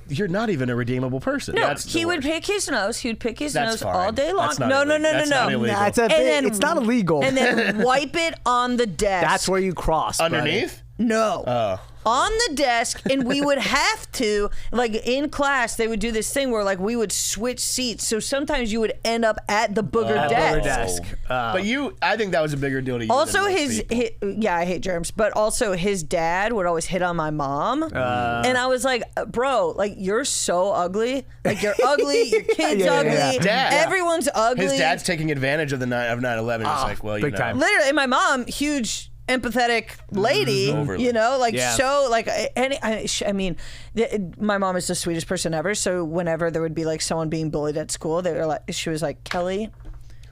you're not even a redeemable person. No, That's the he would worst. pick his nose. He would pick his That's nose fine. all day long. That's not No. illegal. That's not illegal. Nah, it's not illegal. And then wipe it on the desk. That's where you cross. buddy. Underneath? No. Oh. On the desk, and we would have to, like in class, they would do this thing where like we would switch seats. So sometimes you would end up at the booger desk. Booger desk. But I think that was a bigger deal to you. Also, than most people. yeah, I hate germs, but also his dad would always hit on my mom, and I was like, bro, like you're so ugly, like you're ugly, your kid's Yeah, ugly, yeah. Dad. everyone's ugly. His dad's taking advantage of 9/11. It's like, well, you big know. time. Literally, and my mom, huge empathetic lady, Overly. you know, like Yeah. so, like I mean, my mom is the sweetest person ever. So whenever there would be like someone being bullied at school, they were like, she was like, Kelly,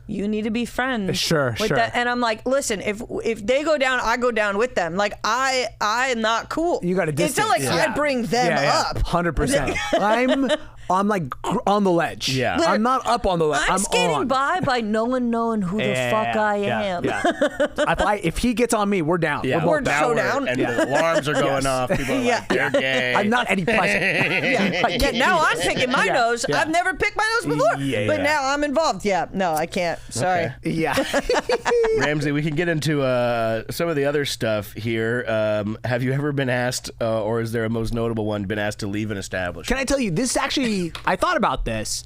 you need to be friends. Sure, with sure. that. And I'm like, listen, if they go down, I go down with them. Like I am not cool. You got to distance. It's not like I bring them up. 100%. I'm like on the ledge. Yeah. I'm not up on the ledge. I'm skating on. by no one knowing who the fuck I am. Yeah. If he gets on me, we're down. Yeah, We're both so down. down. and the alarms are going off. People are Yeah. like, they're gay. I'm not Eddie Pleasant. Yeah, now I'm picking my nose. yeah. I've never picked my nose before, Yeah, but yeah. now I'm involved. Yeah, no, I can't. Sorry. Okay. Yeah. Ramsey, we can get into some of the other stuff here. Have you ever been asked, or is there a most notable one, been asked to leave an establishment? Can I tell you, this actually, I thought about this,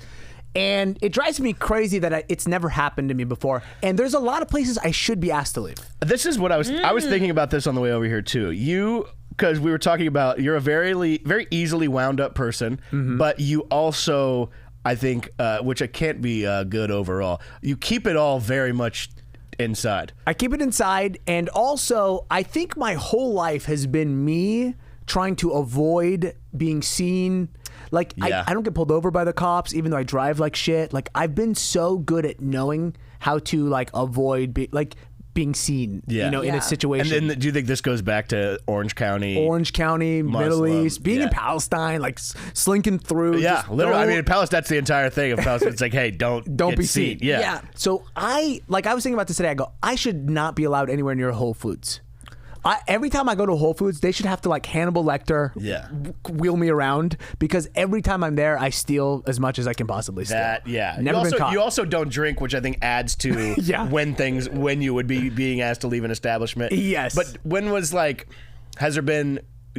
and it drives me crazy that it's never happened to me before. And there's a lot of places I should be asked to leave. This is what I was thinking about this on the way over here too. Because we were talking about, you're a very easily wound up person, but you also, I think, which it can't be good overall, you keep it all very much inside. I keep it inside, and also, I think my whole life has been me trying to avoid being seen. Like, Yeah. I don't get pulled over by the cops, even though I drive like shit. Like, I've been so good at knowing how to, like, avoid being seen, Yeah. in Yeah. a situation. And then do you think this goes back to Orange County? Orange County, Middle Muslim, East, being in yeah. Palestine, like slinking through. Yeah, just literally. I no- mean, in Palestine, that's the entire thing of Palestine. It's like, hey, don't get be seen. Yeah. So I was thinking about this today. I go, I should not be allowed anywhere near Whole Foods. Every time I go to Whole Foods, they should have to like Hannibal Lecter wheel me around, because every time I'm there, I steal as much as I can possibly steal. Never been caught. You also don't drink, which I think adds to when you would be being asked to leave an establishment. Yes. But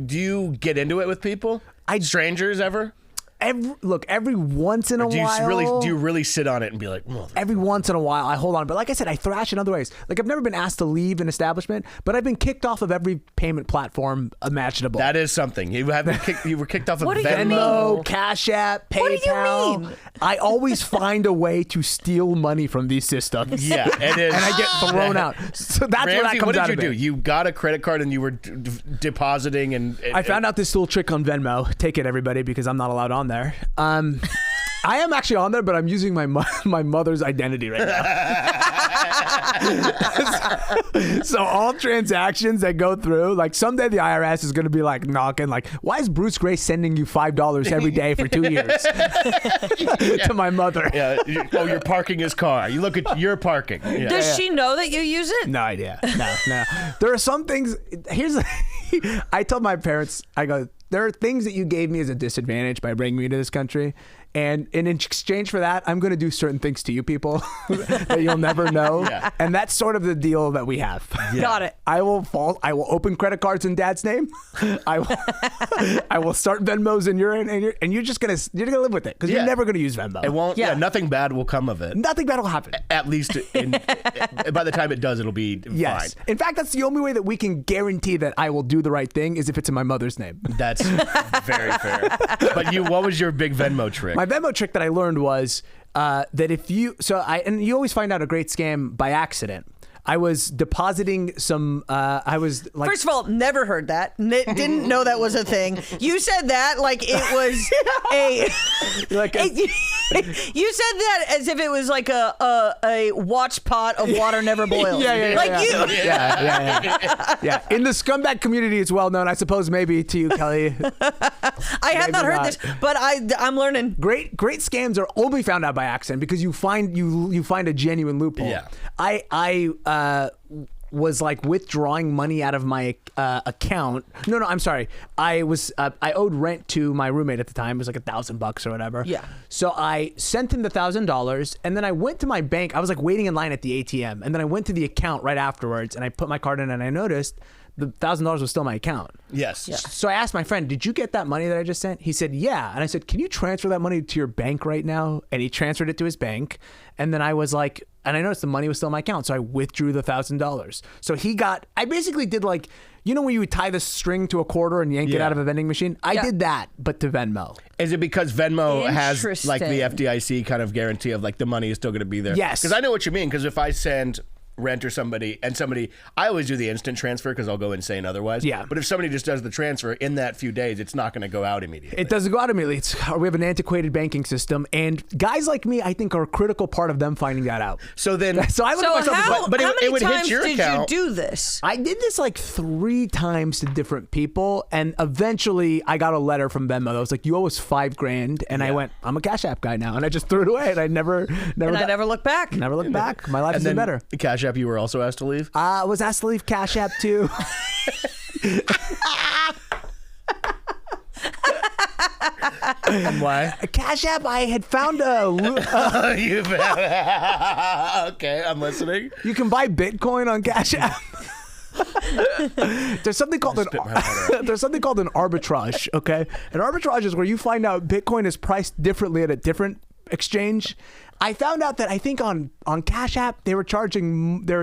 do you get into it with people? Strangers ever? Every once in a while. Do you really sit on it and be like, every once in a while I hold on, but like I said, I thrash in other ways. Like I've never been asked to leave an establishment, but I've been kicked off of every payment platform imaginable. That is something. You were kicked off of Venmo, Cash App, PayPal. What do you mean? I always find a way to steal money from these systems. Yeah, it is. And I get thrown out. So that's Ramsey, where that comes out of it. What did you do? You got a credit card and you were depositing and I found out this little trick on Venmo. Take it, everybody, because I'm not allowed on there. I am actually on there, but I'm using my mother's identity right now. So all transactions that go through, like someday the IRS is going to be like knocking, like, why is Bruce Gray sending you $5 every day for 2 years to my mother? Yeah. Oh, you're parking his car. You look at your parking. Yeah. Does she know that you use it? No idea. No. There are some things. I told my parents, I go, there are things that you gave me as a disadvantage by bringing me to this country. And in exchange for that, I'm going to do certain things to you people that you'll never know. Yeah. And that's sort of the deal that we have. Yeah. Got it. I will open credit cards in Dad's name. I will start Venmos in your and you're just going to live with it, because you're never going to use Venmo. It won't. Yeah. Nothing bad will come of it. Nothing bad will happen. At least by the time it does, it'll be fine. In fact, that's the only way that we can guarantee that I will do the right thing is if it's in my mother's name. That's very fair. But what was your big Venmo trick? My Venmo trick that I learned was that if you and you always find out a great scam by accident. I was depositing some. I was like, first of all, never heard that. Didn't know that was a thing. You said that like it was you said that as if it was like a watch pot of water never boils. Yeah. In the scumbag community, it's well known. I suppose maybe to you, Kelly. I have not heard this, but I'm learning. Great scams are only found out by accident, because you find a genuine loophole. Yeah. I was like withdrawing money out of my account. No, I'm sorry. I owed rent to my roommate at the time. It was like $1,000 or whatever. Yeah. So I sent him the $1,000, and then I went to my bank. I was like waiting in line at the ATM, and then I went to the account right afterwards, and I put my card in, and I noticed the $1,000 was still my account. Yes. Yeah. So I asked my friend, "Did you get that money that I just sent?" He said, "Yeah." And I said, "Can you transfer that money to your bank right now?" And he transferred it to his bank. And then I was like, and I noticed the money was still in my account, so I withdrew the $1,000. So I basically did like, you know when you would tie the string to a quarter and yank it out of a vending machine? I did that, but to Venmo. Is it because Venmo has like the FDIC kind of guarantee of like the money is still going to be there? Yes. Because I know what you mean, because if I send rent or somebody, I always do the instant transfer because I'll go insane otherwise. Yeah. But if somebody just does the transfer in that few days, it's not going to go out immediately. It doesn't go out immediately. We have an antiquated banking system, and guys like me, I think, are a critical part of them finding that out. So then, I look at myself, how many would times hit your did account. you do this? I did this like 3 times to different people, and eventually I got a letter from Venmo that was like, "You owe us $5,000," and I went, "I'm a Cash App guy now," and I just threw it away, and I never looked back. Never looked back. My life has been better. Cash App, you were also asked to leave? I was asked to leave Cash App too. Why? Cash App, I had found Okay, I'm listening. You can buy Bitcoin on Cash App. There's something called an arbitrage. Okay, an arbitrage is where you find out Bitcoin is priced differently at a different exchange. I found out that I think on Cash App they were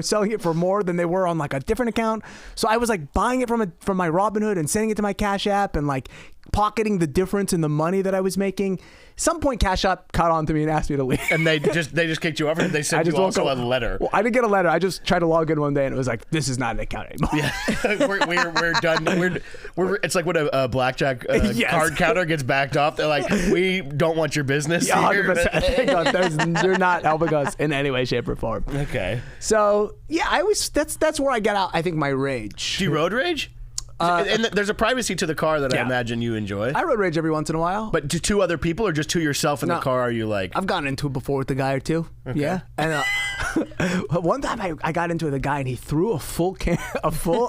selling it for more than they were on like a different account. So I was like buying it from my Robinhood and sending it to my Cash App and like pocketing the difference in the money that I was making. Some point Cash App caught on to me and asked me to leave. And they just kicked you over, and they sent you also a letter. Well, I didn't get a letter. I just tried to log in one day and it was like, this is not an account anymore. Yeah. we're done. It's like when a blackjack card counter gets backed off. They're like, we don't want your business. Yeah, 100%. You're not helping us in any way, shape, or form. Okay. So yeah, that's where I get out, I think, my rage. Do you road rage? And there's a privacy to the car that I imagine you enjoy. I road rage every once in a while. But to 2 other people or just to yourself in the car? Are you like... I've gotten into it before with a guy or two. Okay. Yeah. And One time I got into it with a guy and he threw a full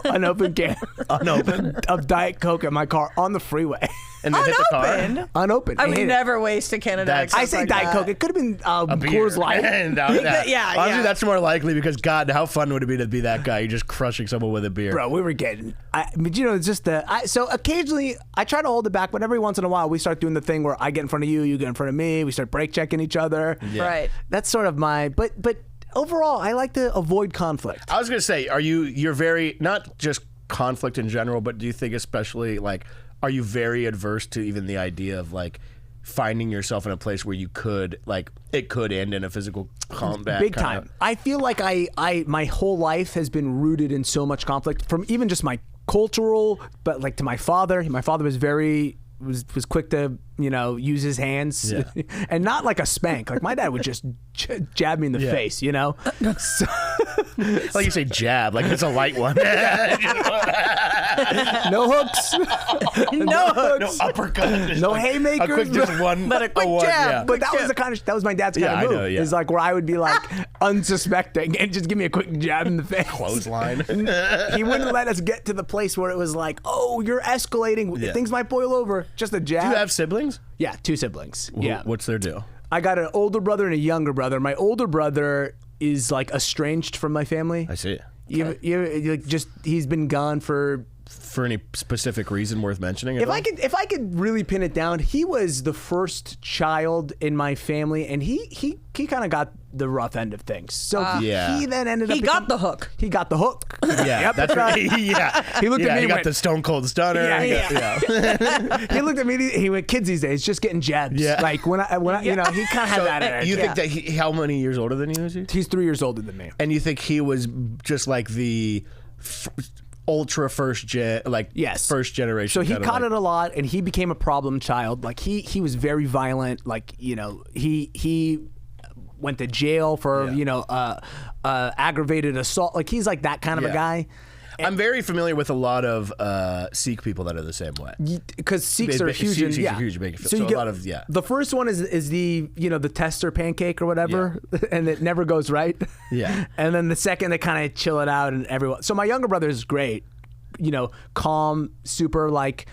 unopened can of Diet Coke at my car on the freeway. And then hit the car. Unopened. I would never waste a can of Diet Coke. I say like Diet that. Coke. It could have been Coors Light. Honestly, that's more likely because God, how fun would it be to be that guy? You're just crushing someone with a beer. Bro, we were getting. But it's just so occasionally I try to hold it back, but every once in a while we start doing the thing where I get in front of you, you get in front of me, we start brake checking each other. Yeah. Right. That's sort of my. But overall, I like to avoid conflict. I was gonna say, you're very not just conflict in general, but do you think especially like, are you very adverse to even the idea of like finding yourself in a place where you could like it could end in a physical combat? Big time. I feel like I my whole life has been rooted in so much conflict, from even just my cultural, but like to my father. My father was was quick to use his hands, and not like a spank. Like my dad would just jab me in the face, So, Like you say jab, like it's a light one. no hooks, No uppercut. no haymakers, A quick just one, but a quick jab. Yeah. But that was my dad's kind of move. I know, yeah. Is like where I would be like unsuspecting and just give me a quick jab in the face. Clothesline. He wouldn't let us get to the place where it was like, oh, you're escalating. Yeah. Things might boil over. Just a jab. Do you have siblings? Yeah, 2 siblings. Yeah. What's their deal? I got an older brother and a younger brother. My older brother is like estranged from my family. I see. He's been gone for any specific reason worth mentioning? If I could really pin it down, he was the first child in my family, and he kind of got the rough end of things. So he then ended up. He got the hook. He got the hook. Yeah, yep, that's right. He looked at me. He and got went, the Stone Cold Stunner. He looked at me. He went, kids these days just getting jabs. Yeah. Like when I he kind of had that energy. You think that how many years older than you is he? He's 3 years older than me. And you think he was just like the ultra first generation? So he caught it a lot, and he became a problem child. Like he was very violent. Like he went to jail for aggravated assault. Like he's like that kind of a guy. I'm very familiar with a lot of Sikh people that are the same way. Because Sikhs are huge. Sikhs are huge. So you get, a lot of The first one is the the tester pancake or whatever, and it never goes right. Yeah. And then the second they kind of chill it out, and everyone. So my younger brother is great, calm, super like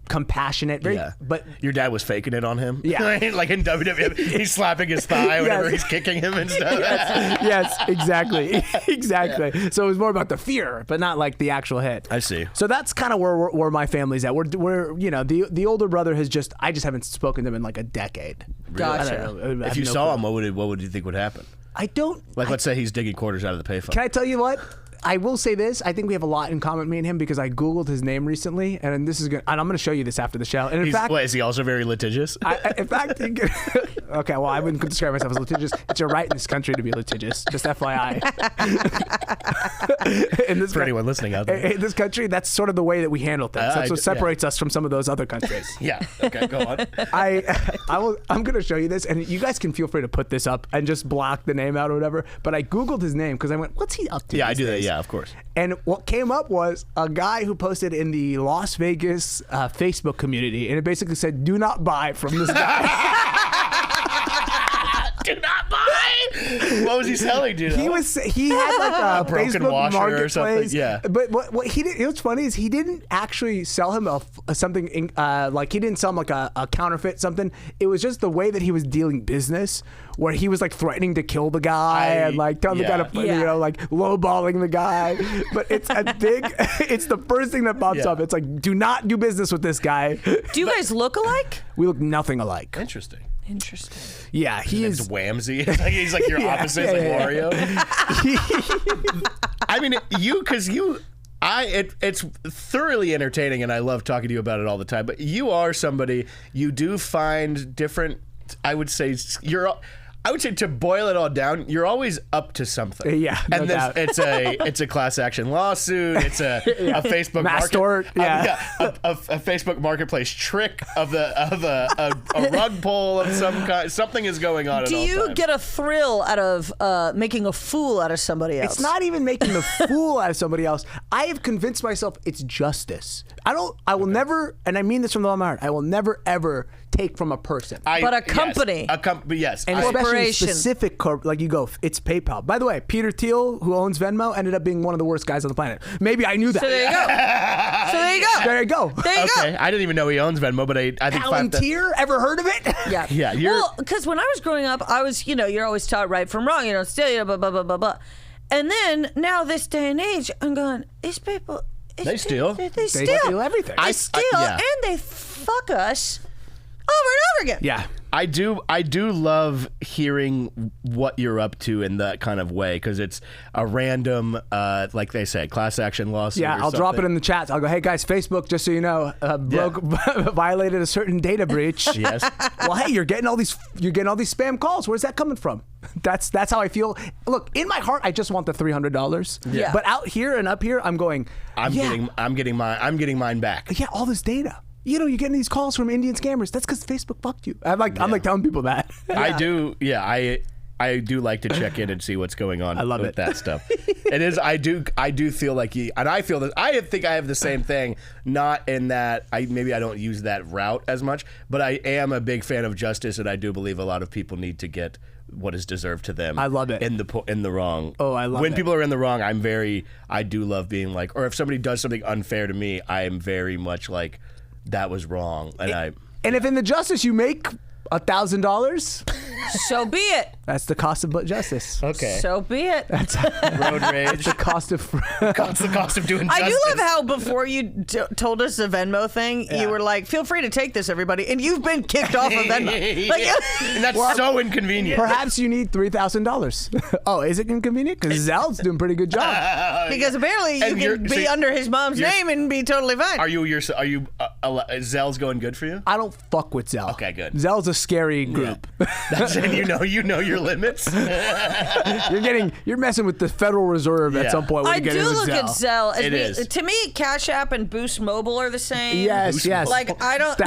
compassionate. But your dad was faking it on him. Yeah. Like in WWE, he's slapping his thigh whenever he's kicking him and stuff. Yes, exactly. Exactly. So it was more about the fear, but not like the actual hit. I see. So that's kind of where my family's at. We're the older brother I just haven't spoken to him in like a decade. Gotcha. If you saw him, what would you think would happen? I don't. Let's say he's digging quarters out of the payphone. Can I tell you what? I will say this. I think we have a lot in common, me and him, because I Googled his name recently, and this is good. And I'm going to show you this after the show. And in fact, is he also very litigious? In fact, okay, well, I wouldn't describe myself as litigious. It's your right in this country to be litigious. Just FYI. For anyone listening out there. In this country, that's sort of the way that we handle things. That's what separates us from some of those other countries. Yeah. Okay, go on. I'm going to show you this, and you guys can feel free to put this up and just block the name out or whatever. But I Googled his name because I went, what's he up to? Yeah, I do days? that. Yeah, of course. And what came up was a guy who posted in the Las Vegas Facebook community, and it basically said, "Do not buy from this guy." Do not buy. What was he selling, dude? He had like a broken Facebook washer marketplace or something. Yeah. But what he did, what's funny is he didn't actually sell him something like he didn't sell him like a counterfeit something. It was just the way that he was dealing business, where he was like threatening to kill the guy and like telling the guy to like lowballing the guy. But it's it's the first thing that pops up. It's like, do not do business with this guy. Do you guys look alike? We look nothing alike. Interesting. Yeah, he is Whamsy. He's like your opposite, like Wario. I mean, it's thoroughly entertaining, and I love talking to you about it all the time. But you are somebody, you do find different. I would say to boil it all down, you're always up to something. Yeah, and it's a class action lawsuit. It's a Facebook a Facebook marketplace trick of a rug pull of some kind. Something is going on. Do you get a thrill out of making a fool out of somebody else? It's not even making a fool out of somebody else. I have convinced myself it's justice. I will never, and I mean this from the bottom of my heart, I will never ever take from a person. But a company. Yes, a company, yes. And especially specific like you go, it's PayPal. By the way, Peter Thiel, who owns Venmo, ended up being one of the worst guys on the planet. Maybe I knew that. So there you go. There you go. There you okay, go. I didn't even know he owns Venmo, but I think Palantir, ever heard of it? Yeah. Yeah, well, because when I was growing up, I was, you're always taught right from wrong, steal, blah, blah, blah, blah, blah. And then now this day and age, I'm going, these people... They steal. They steal everything. They steal and they fuck us over and over again. Yeah. I do love hearing what you're up to in that kind of way, because it's a random, like they said, class action lawsuit. Yeah, I'll drop it in the chat. I'll go, hey guys, Facebook, just so you know, violated a certain data breach. Yes. Well, hey, you're getting all these spam calls. Where's that coming from? That's how I feel. Look, in my heart, I just want the $300. Yeah. But out here and up here, I'm going. I'm getting mine back. Yeah, all this data. You're getting these calls from Indian scammers. That's because Facebook fucked you. I'm like telling people that. I do. Yeah, I do like to check in and see what's going on. I love with that stuff. It is. I do feel like and I feel that I think I have the same thing. Not in that maybe I don't use that route as much, but I am a big fan of justice, and I do believe a lot of people need to get what is deserved to them. I love it. In the wrong. Oh, I love it. When people are in the wrong, I do love being like, or if somebody does something unfair to me, I am very much like, that was wrong, and if in the justice you make $1,000, so be it. that's the cost of justice. Okay. So be it. Road rage. The cost of That's the cost of doing justice. I do love how before you told us the Venmo thing, you were like, feel free to take this, everybody. And you've been kicked off of Venmo. Like, and that's so inconvenient. Perhaps you need $3,000. Oh, is it inconvenient? Because Zell's doing a pretty good job. because apparently you can be under his mom's name and be totally fine. Are you Zell's going good for you? I don't fuck with Zell. Okay, good. Zell's a scary group. That's it. You know your limits. You're messing with the Federal Reserve at some point when I you get do into look Zell. at Zell. As It is. To me, Cash App and Boost Mobile are the same. Yes. Like, I don't...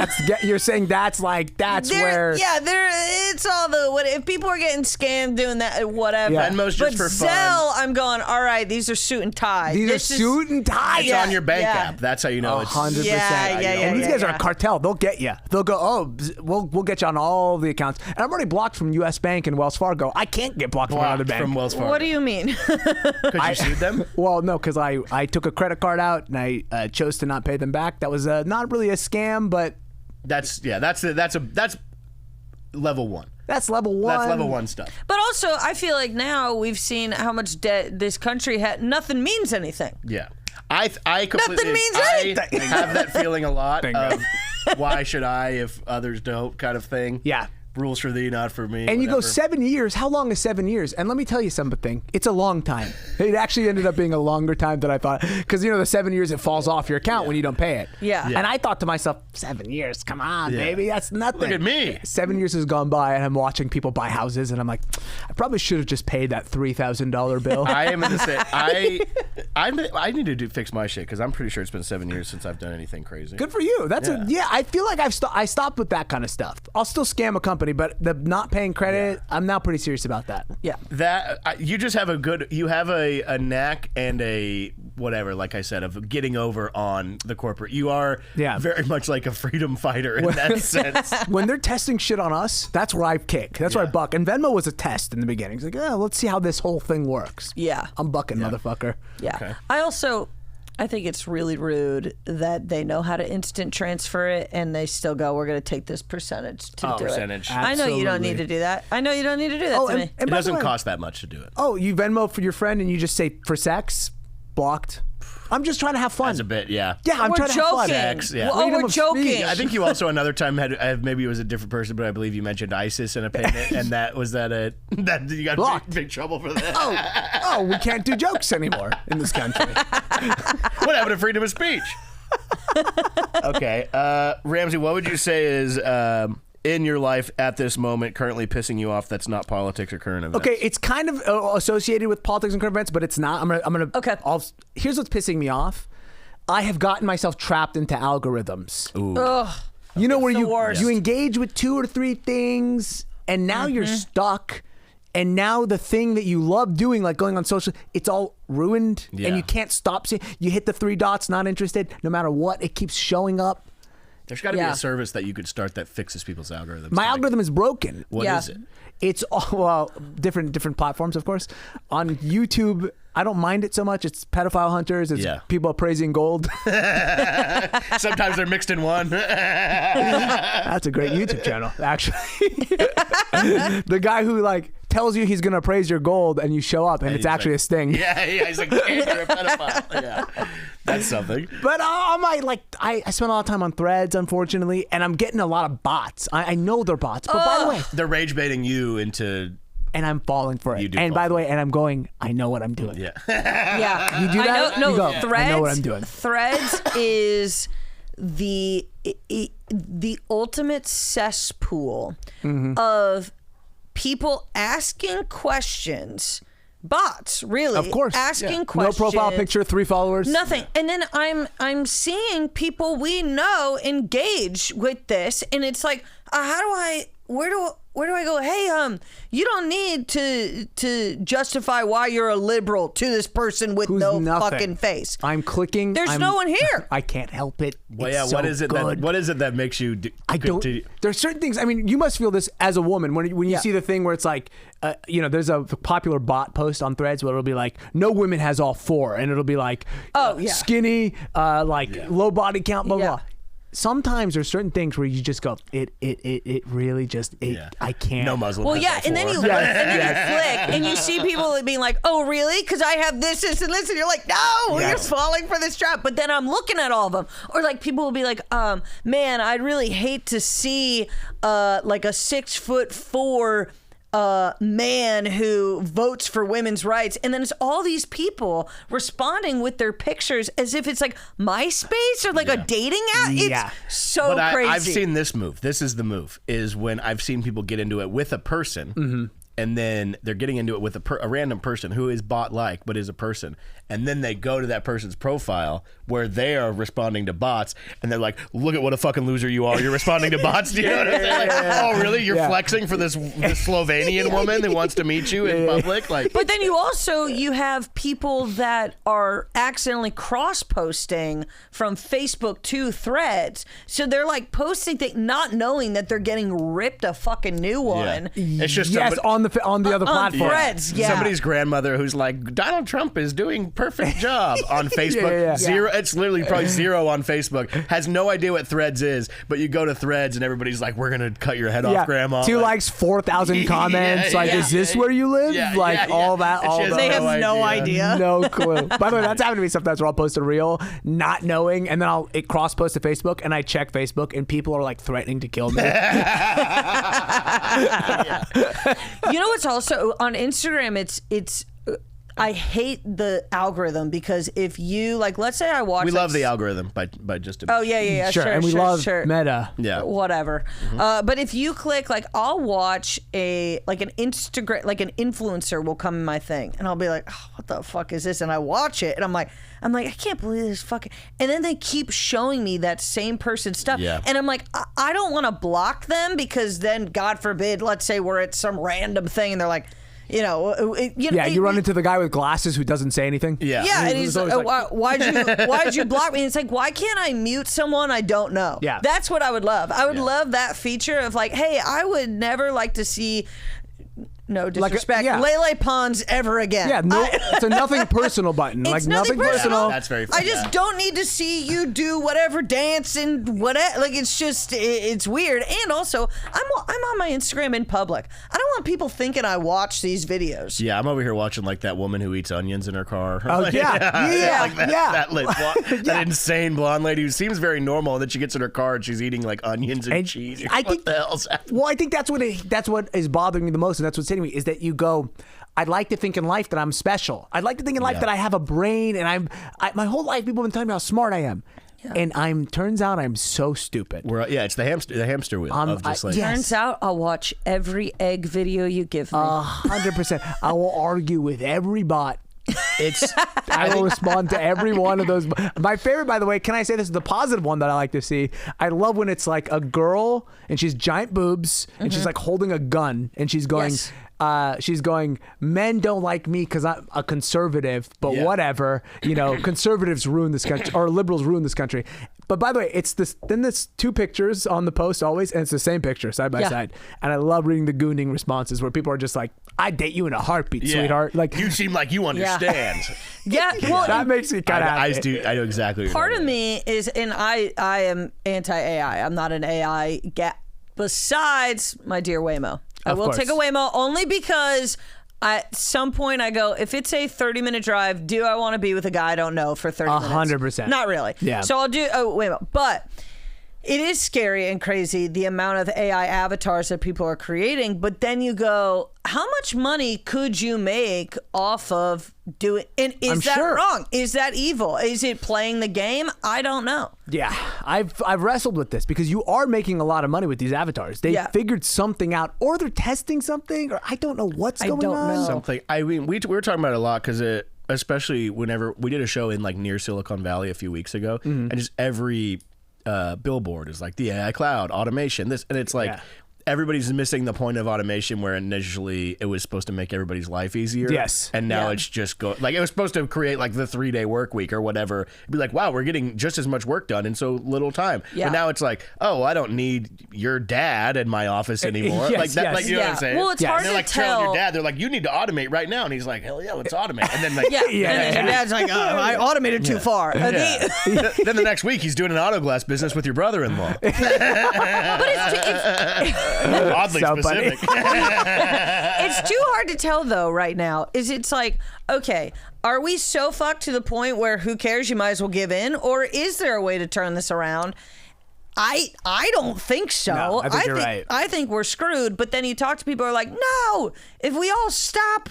You're saying that's where... Yeah, it's all if people are getting scammed doing that, whatever. Yeah. Venmo's just for fun. Zell, I'm going, all right, these are suit and tie. These are suit and tie. It's on your bank app. That's how you know it's 100%. Yeah, And these guys are a cartel. They'll get you. They'll go, we'll get you on all the accounts. And I'm already blocked from U.S. Bank and Wells Fargo. I can't get blocked from another bank. From Wells Fargo. What do you mean? Because you sued them? Well, no, because I took a credit card out and I chose to not pay them back. That was not really a scam, but That's level one. that's level one. That's level one stuff. But also, I feel like now we've seen how much debt this country had. Nothing means anything. Yeah. I completely Nothing means anything. I have that feeling a lot of why should I if others don't kind of thing. Yeah. Rules for thee, not for me. And you go whatever. 7 years. How long is 7 years? And let me tell you something. It's a long time. It actually ended up being a longer time than I thought. Because, the 7 years, it falls off your account when you don't pay it. Yeah. And I thought to myself, 7 years? Come on, baby. That's nothing. Look at me. 7 years has gone by, and I'm watching people buy houses, and I'm like, I probably should have just paid that $3,000 bill. I am in the same. I need to fix my shit because I'm pretty sure it's been 7 years since I've done anything crazy. Good for you. I feel like I stopped with that kind of stuff. I'll still scam a company, but the not paying credit, I'm now pretty serious about that. Yeah. That you just have a knack and a whatever, like I said, of getting over on the corporate. You are very much like a freedom fighter in that sense. When they're testing shit on us, that's where I kick. That's where I buck. And Venmo was a test in the beginning. It's like, let's see how this whole thing works. Yeah. I'm bucking, motherfucker. Yeah. Okay. I think it's really rude that they know how to instant transfer it and they still go, we're going to take this percentage to do percentage. it. I know you don't need to do that. I know you don't need to do that to me. It doesn't cost that much to do it. Oh, you Venmo for your friend and you just say, for sex? Blocked. I'm just trying to have fun. As a bit, yeah. Yeah, I'm We're trying to have fun. joking. Sex, yeah. Oh, we're Freedom of joking. speech. I think you also another time had maybe it was a different person, but I believe you mentioned ISIS in a payment, and that you got Blocked. big trouble for that. Oh, we can't do jokes anymore in this country. What happened to freedom of speech? Okay, Ramsey, what would you say is in your life at this moment currently pissing you off that's not politics or current events? Okay, it's kind of associated with politics and current events, but it's not. I'm gonna. Okay. Here's what's pissing me off. I have gotten myself trapped into algorithms. Ooh. Ugh. Where the worst. you engage with 2 or 3 things, and now you're stuck. And now the thing that you love doing, like going on social, it's all ruined, and you can't stop seeing. You hit the 3 dots, not interested. No matter what, it keeps showing up. There's got to be Yeah. a service that you could start that fixes people's algorithms. My algorithm is broken. What Yeah. is it? It's all, well, different platforms, of course. On YouTube, I don't mind it so much. It's pedophile hunters. It's Yeah. people praising gold. Sometimes they're mixed in one. That's a great YouTube channel, actually. The guy who like tells you he's gonna praise your gold, and you show up, and it's he's actually like- a sting. Yeah, he's like, "Hey, you're a pedophile." Yeah, that's something. But I spend a lot of time on Threads, unfortunately, and I'm getting a lot of bots. I know they're bots, but by the way, They're rage baiting you into. and I'm falling for it. You do And fall by the for way, and I'm going, I know what I'm doing. Yeah. Yeah. You do that? I know, You no, go, Threads. I know what I'm doing. Threads is the ultimate cesspool Mm-hmm. of people asking questions. Bots, really. Of course. Asking No questions. profile picture, 3 followers. Nothing. And then I'm seeing people we know engage with this, and it's like, where do I go? Hey, you don't need to justify why you're a liberal to this person with Who's no nothing. fucking face. I'm clicking. There's no one here. I can't help it. Well, It's yeah. so What is it? good. What is it that makes you? I don't. There's certain things. I mean, you must feel this as a woman when you Yeah. see the thing where it's like, there's a popular bot post on Threads where it'll be like, no women has all 4, and it'll be like, Oh, yeah. skinny, low body count, blah Yeah. blah. Sometimes there's certain things where you just go, it really just, Yeah. I can't. No Muslim. Well, has yeah, all and then you 4. click, and you see people being like, "Oh, really? Because I have this, and this," and you're like, "No, Yeah. you're falling for this trap." But then I'm looking at all of them, or like people will be like, "Man, I'd really hate to see like a 6'4" man who votes for women's rights," and then it's all these people responding with their pictures as if it's like MySpace or like a dating app. It's Yeah. so But crazy. I've seen this move. This is the move. Is when I've seen people get into it with a person, and then they're getting into it with a random person who is bot-like but is a person, and then they go to that person's profile where they are responding to bots, and they're like, "Look at what a fucking loser you are! You're responding to bots." Do you know what I'm saying? Like, oh, really? You're Yeah. flexing for this Slovenian woman who wants to meet you in public? Like, But then you have people that are accidentally cross-posting from Facebook to Threads. So they're like posting things not knowing that they're getting ripped a fucking new one. it's just Yes, somebody- on the other on platform. Threads, yeah. Somebody's grandmother who's like, Donald Trump is doing perfect job on Facebook. Yeah. Zero. It's literally probably 0 on Facebook. Has no idea what Threads is, but you go to Threads and everybody's like, "We're gonna cut your head off, Grandma." 2 Like, likes, 4,000 comments. Yeah, like, yeah, is this yeah. where you live? Yeah, like yeah, all yeah. that. And All she has that. They have no idea. No clue. By the way, that's happened to me sometimes where I'll post a reel not knowing, and then it cross post to Facebook, and I check Facebook, and people are like threatening to kill me. You know what's also on Instagram? It's I hate the algorithm because if you like, let's say I watch. we like, love the algorithm by just. Oh yeah, Sure, and we love Meta. Yeah. Whatever. But if you click, like, I'll watch an Instagram, like an influencer will come in my thing, and I'll be like, oh, what the fuck is this? And I watch it, and I'm like, I can't believe this fucking. And then they keep showing me that same person's stuff, Yeah. and I'm like, I don't want to block them because then, God forbid, let's say we're at some random thing, and they're like, you run into the guy with glasses who doesn't say anything. Yeah, and he's always like, why'd you block me? And it's like, why can't I mute someone I don't know? Yeah. That's what I would love. I would love that feature of like, hey, I would never like to see, no disrespect, yeah. Lele Pons ever again. Yeah, it's a nothing personal button. It's like nothing nothing personal. That's very I funny. just don't need to see you do whatever dance and whatever. Like, it's just, it's weird. And also, I'm on my Instagram in public. I don't want people thinking I watch these videos. Yeah, I'm over here watching like that woman who eats onions in her car. Oh, Like, yeah. Yeah, like that, yeah. that insane blonde lady who seems very normal, and then she gets in her car and she's eating like onions and cheese. You're like, what the hell's happening? Well, I think that's what is bothering me the most, and that's what's hitting me is that you go, I'd like to think in life that I'm special. I'd like to think in life that I have a brain, and my whole life people have been telling me how smart I am, and turns out I'm so stupid. It's the hamster wheel of just like. yeah. Yes. Turns out I'll watch every egg video you give me. 100%. I will argue with every bot. It's I will respond to every one of those. My favorite, by the way, can I say this is the positive one that I like to see? I love when it's like a girl and she's giant boobs and she's like holding a gun and she's going, Yes. men don't like me because I'm a conservative, but Yeah. whatever. Conservatives ruin this country, or liberals ruin this country. But by the way, it's this. Then there's 2 pictures on the post always, and it's the same picture side by side. And I love reading the gooning responses where people are just like, "I'd date you in a heartbeat, sweetheart." Like you seem like you understand. Yeah, well, that makes me kind of happy. I know exactly. Part of me is, and I am anti-AI. I'm not an AI guy. Besides my dear Waymo, I will take a Waymo only because. At some point, I go, if it's a 30-minute drive, do I want to be with a guy I don't know for 30 minutes? 100%. Not really. Yeah. So I'll do, but it is scary and crazy, the amount of AI avatars that people are creating. But then you go, how much money could you make off of doing, and is that wrong? Is that evil? Is it playing the game? I don't know. Yeah, I've wrestled with this because you are making a lot of money with these avatars. They figured something out, or they're testing something, or I don't know what's going on. Something. I mean, we were talking about it a lot because especially whenever we did a show in like near Silicon Valley a few weeks ago, and just every billboard is like the AI cloud, automation, this, and it's like. Everybody's missing the point of automation where initially it was supposed to make everybody's life easier. Yes. And now it's just like it was supposed to create like the 3-day work week or whatever. It'd be like, wow, we're getting just as much work done in so little time. Yeah. But now it's like, oh, I don't need your dad in my office anymore. Like that, like you know what I'm saying? Well, it's hard and they're to like tell. telling your dad, they're like, you need to automate right now. And he's like, hell yeah, let's automate. And then like, And then your dad's like, I automated too far. then the next week he's doing an auto glass business with your brother-in-law. But it's Oddly So specific. it's too hard to tell though right now. It's like, okay, are we so fucked to the point where who cares, you might as well give in? Or is there a way to turn this around? I don't think so. No, I think you're right. I think we're screwed. But then you talk to people who are like, no, if we all stop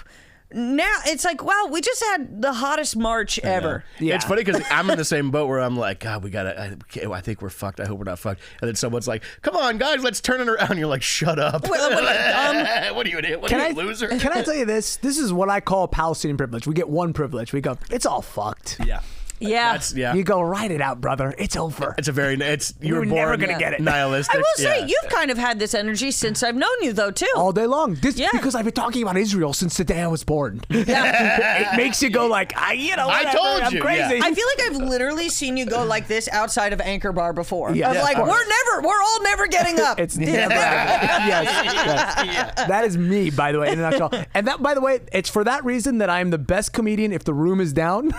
now, it's like, wow, we just had the hottest March ever. Yeah. It's funny because I'm in the same boat where I'm like, God, I think we're fucked. I hope we're not fucked. And then someone's like, come on, guys, let's turn it around. You're like, shut up. What are you, dumb? What are you, an idiot? What are you, a loser? Can I tell you this? This is what I call Palestinian privilege. We get one privilege. We go, it's all fucked. Yeah. Yeah. Yeah. You go, write it out, brother. It's over. It's a very, you were never born going to get it. nihilistic. I will say, you've kind of had this energy since I've known you, though, too. All day long. Because I've been talking about Israel since the day I was born. It makes you go like, whatever, I told you. I'm crazy. I feel like I've literally seen you go like this outside of Anchor Bar before. Yeah. Of like, we're all never getting up. It's never. Yes. That is me, by the way, in a nutshell. And that, by the way, it's for that reason that I'm the best comedian if the room is down,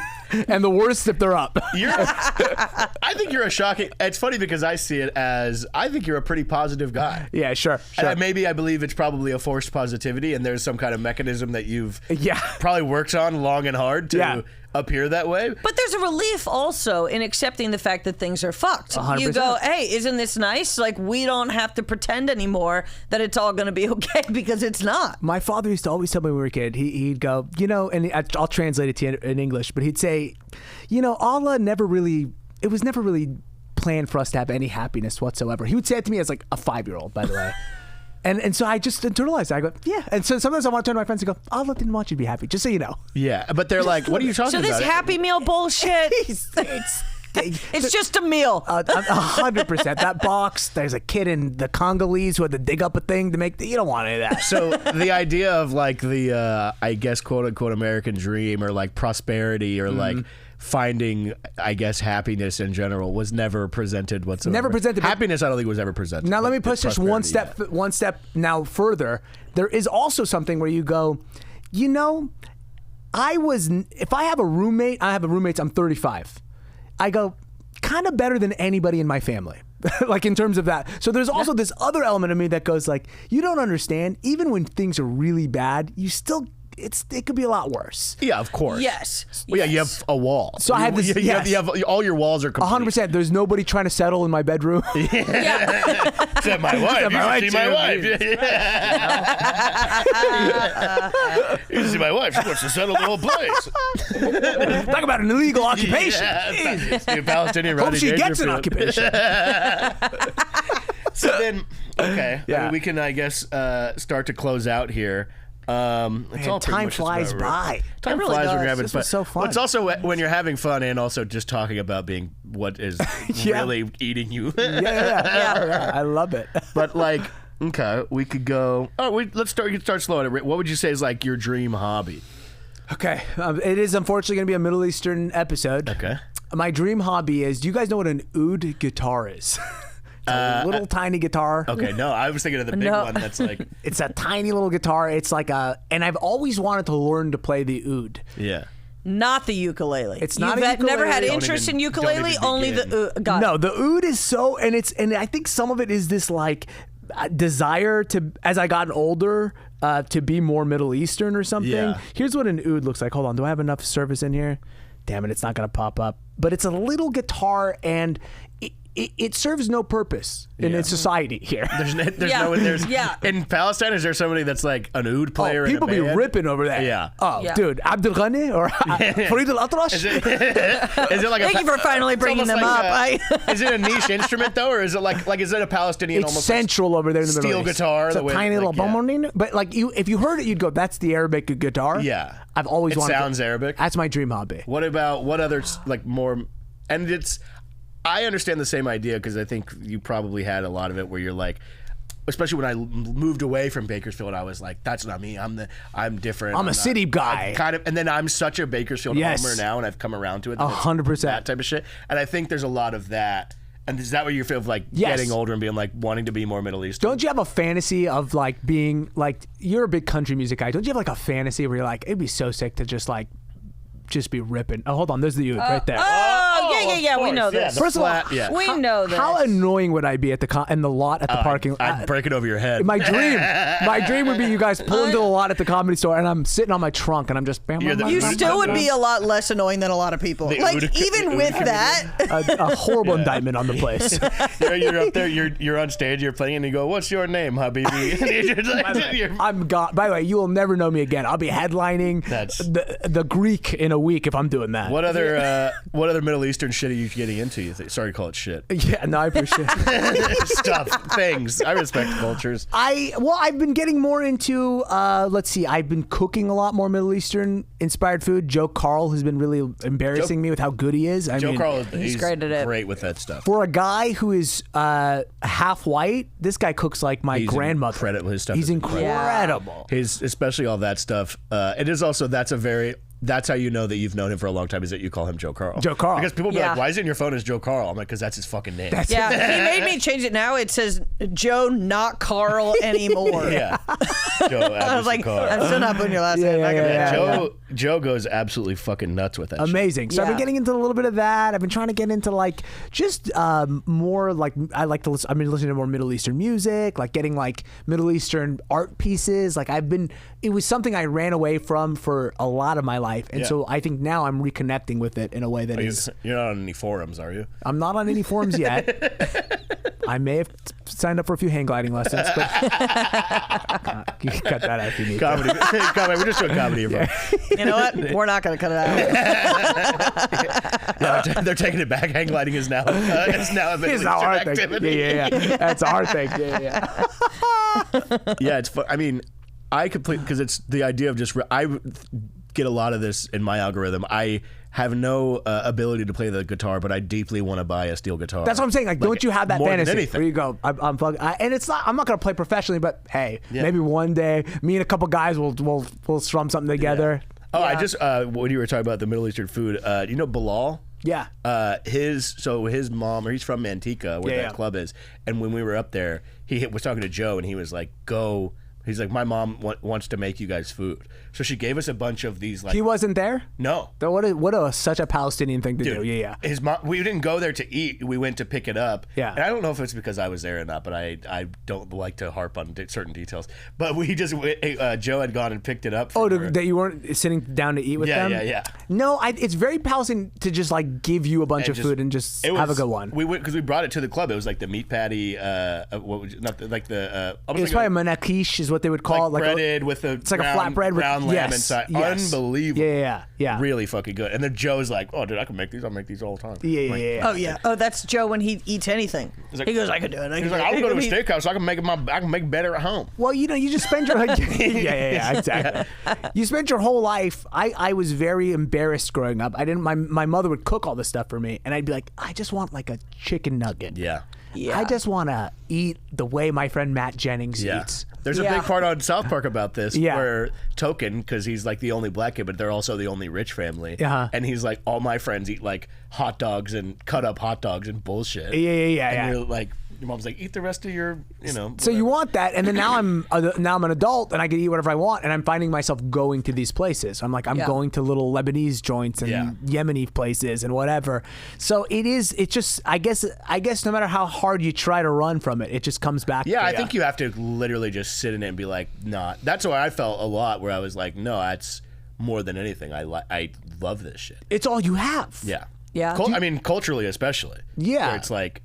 and the worst if they're up. I think you're a shocking. It's funny because I see it as I think you're a pretty positive guy. Yeah, sure. And maybe I believe it's probably a forced positivity, and there's some kind of mechanism that you've probably worked on long and hard to appear that way. But there's a relief also in accepting the fact that things are fucked. 100%. You go, hey, isn't this nice? Like, we don't have to pretend anymore that it's all going to be okay, because it's not. My father used to always tell me when we were a kid, he'd go, and I'll translate it to you in English, but he'd say, Allah it was never really planned for us to have any happiness whatsoever. He would say it to me as like a 5-year-old, by the way. And so I just internalized it. I go, yeah. And so sometimes I want to turn to my friends and go, Allah didn't want you to be happy, just so you know. Yeah, but they're like, what are you talking about? So this Happy Meal bullshit, it's just a meal. 100%. That box, there's a kid in the Congolese who had to dig up a thing to make, you don't want any of that. So the idea of like the, I guess, quote unquote, American dream, or like prosperity, or like finding, I guess, happiness in general was never presented whatsoever. Never presented. Happiness, I don't think was ever presented. Now let me push this one step now further. There is also something where you go, if I have a roommate, I'm 35. I go, kind of better than anybody in my family. Like in terms of that. So there's also this other element of me that goes like, you don't understand, even when things are really bad, you still, it could be a lot worse. Yeah, of course. Yes. Well, yeah, you have a wall. So I have this. You have all your walls are complete. 100%. There's nobody trying to settle in my bedroom. Except my wife. You should see my wife. You should see my wife. She wants to settle the whole place. Talk about an illegal occupation. Yeah, Palestinian. Hope she gets an occupation. So then, okay, I mean, we can, I guess, start to close out here. It's all time flies by. Time really flies when does. you're having This fun. was so fun. Well, it's also when you're having fun, and also just talking about being what is really eating you. Yeah. I love it. But like, okay, we could go. Let's start. You can start slow. What would you say is like your dream hobby? Okay, it is unfortunately going to be a Middle Eastern episode. Okay. My dream hobby is. Do you guys know what an oud guitar is? It's a little tiny guitar. Okay, no, I was thinking of the big one that's like. It's a tiny little guitar. It's like and I've always wanted to learn to play the oud. Yeah. Not the ukulele. It's not You've a ukulele. never had Don't interest even- in ukulele, don't even only begin. the got No, it. the oud is so, and I think some of it is this like desire to, as I gotten older, to be more Middle Eastern or something. Yeah. Here's what an oud looks like. Hold on, do I have enough surface in here? Damn it, it's not gonna pop up. But it's a little guitar, and it serves no purpose in its society here. There's Yeah. no there's Yeah. in Palestine. Is there somebody that's like an oud player? People in a be band? ripping over that. Yeah. Oh, Yeah. dude, Abdul Ghani or Farid Al Atrash. Is it like Thank you for finally it's bringing almost them like up. is it a niche instrument though, or is it like is it a Palestinian It's almost central over there in the Middle steel East. guitar? It's the a way, tiny like, little bombardino. But like if you heard it, you'd go, "That's the Arabic guitar." Yeah. I've always It wanted. sounds Arabic. That's my dream hobby. What about what other like more? And it's I understand the same idea because I think you probably had a lot of it where you're like, especially when I moved away from Bakersfield, I was like, that's not me. I'm different. I'm a not- city guy. I'm kind of, and then I'm such a Bakersfield Yes. homer now, and I've come around to it. that it's 100%. that type of shit. And I think there's a lot of that. And is that what you feel like Yes. getting older and being like wanting to be more Middle Eastern? Don't you have a fantasy of like being like you're a big country music guy? Don't you have like a fantasy where you're like it'd be so sick to just be ripping? Oh, hold on, there's the oud right there. Oh, yeah. We know this. the First of all, flat, yeah. We know this. How annoying would I be at in the lot at the parking lot? I'd break it over your head. My dream would be you guys pull into the lot at the Comedy Store and I'm sitting on my trunk and I'm just bam, You're the- You Bum, still bum, would be a lot less annoying than a lot of people. The Like Uda- even the with Uda that, a horrible indictment on the place. you're up there, you're on stage, you're playing, and you go, "What's your name, Habibi?" And you're just like, you're- I'm gone. By the way, you will never know me again. I'll be headlining That's- the Greek in a week if I'm doing that. What other Middle Eastern shit are you getting into? You think? Sorry to call it shit. Yeah, no, I appreciate it. Stuff, things. I respect cultures. I've been getting more into let's see, I've been cooking a lot more Middle Eastern inspired food. Joe Carl has been really embarrassing me with how good he is. I Joe mean, Carl is he's great at it. Great with that stuff. for a guy who is half white, this guy cooks like my He's grandmother. incredible. His stuff He's is incredible. incredible. His, especially all that stuff. It is also that's how you know that you've known him for a long time is that you call him Joe Carl. Joe Carl. Because people be Yeah. like, "Why is it in your phone as Joe Carl?" I'm like, "Because that's his fucking name." yeah, he made me change it. Now it says Joe, not Carl anymore. yeah. Joe. I was like, Carl. I'm still not putting your last name. Not gonna do it. Joe goes absolutely fucking nuts with that shit. Amazing. So I've been Yeah. getting into a little bit of that. I've been trying to get into like just more like I like to listen. I've been listening to more Middle Eastern music, like getting like Middle Eastern art pieces. Like it was something I ran away from for a lot of my life, and Yeah. so I think now I'm reconnecting with it in a way that is. You're not on any forums, are you? I'm not on any forums yet. I may have signed up for a few hang gliding lessons, but you can cut that out if you need. Comedy. We're just doing comedy here, bro. You know what? We're not going to cut it out. Yeah, they're taking it back. Hang gliding is now a Middle It's Eastern not our thing. activity. Yeah. That's our thing. Yeah. Yeah, it's fun. I mean, I completely because it's the idea of just I get a lot of this in my algorithm. I have no ability to play the guitar, but I deeply want to buy a steel guitar. That's what I'm saying. Like, don't you have that more than fantasy anything. where you go, I'm fucking, and it's not. I'm not gonna play professionally, but hey, Yeah. maybe one day, me and a couple guys will strum something together. Oh, I just when you were talking about the Middle Eastern food, you know Bilal? Yeah. His mom, or he's from Manteca, where Yeah, that yeah. club is. And when we were up there, he was talking to Joe, and he was like, "Go." He's like, "My mom wants to make you guys food." So she gave us a bunch of these like. He wasn't there. No. Though such a Palestinian thing to do. Yeah. His mom. We didn't go there to eat. We went to pick it up. Yeah. And I don't know if it's because I was there or not, but I don't like to harp on certain details. But we just Joe had gone and picked it up. Oh, for her. that you weren't sitting down to eat with them? Yeah. No, it's very Palestinian to just like give you a bunch of food and just have a good one. We went because we brought it to the club. It was like the meat patty. What would you, not the, like the. It was probably a manakish is what they would call it. Like breaded with a it's like a flatbread with brown lamb inside. Yes. Unbelievable. Yeah. Really fucking good. And then Joe's like, "Oh, dude, I can make these. I'll make these all the time." Yeah. Oh yeah. Oh, that's Joe when he eats anything. like- He goes, I can do it. He's like, "I'll go to a steakhouse. So I can make better at home." Well, you just spend your yeah, exactly. You spent your whole life. I was very embarrassed growing up. I didn't. My mother would cook all this stuff for me, and I'd be like, I just want like a chicken nugget. Yeah. Yeah. I just want to eat the way my friend Matt Jennings eats. There's a big part on South Park about this where Token, because he's like the only black kid, but they're also the only rich family. And he's like, all my friends eat like hot dogs and cut up hot dogs and bullshit. Yeah. And you're like, your mom's like, eat the rest of your, So you want that, and then now I'm an adult and I can eat whatever I want, and I'm finding myself going to these places. I'm like, I'm going to little Lebanese joints and Yemeni places and whatever. So it's just I guess no matter how hard you try to run from it, it just comes back. Yeah, I think you have to literally just sit in it and be like, nah. That's why I felt a lot where I was like, no, that's more than anything. I love this shit. It's all you have. Yeah. Yeah. I mean, culturally especially. Yeah. Where it's like,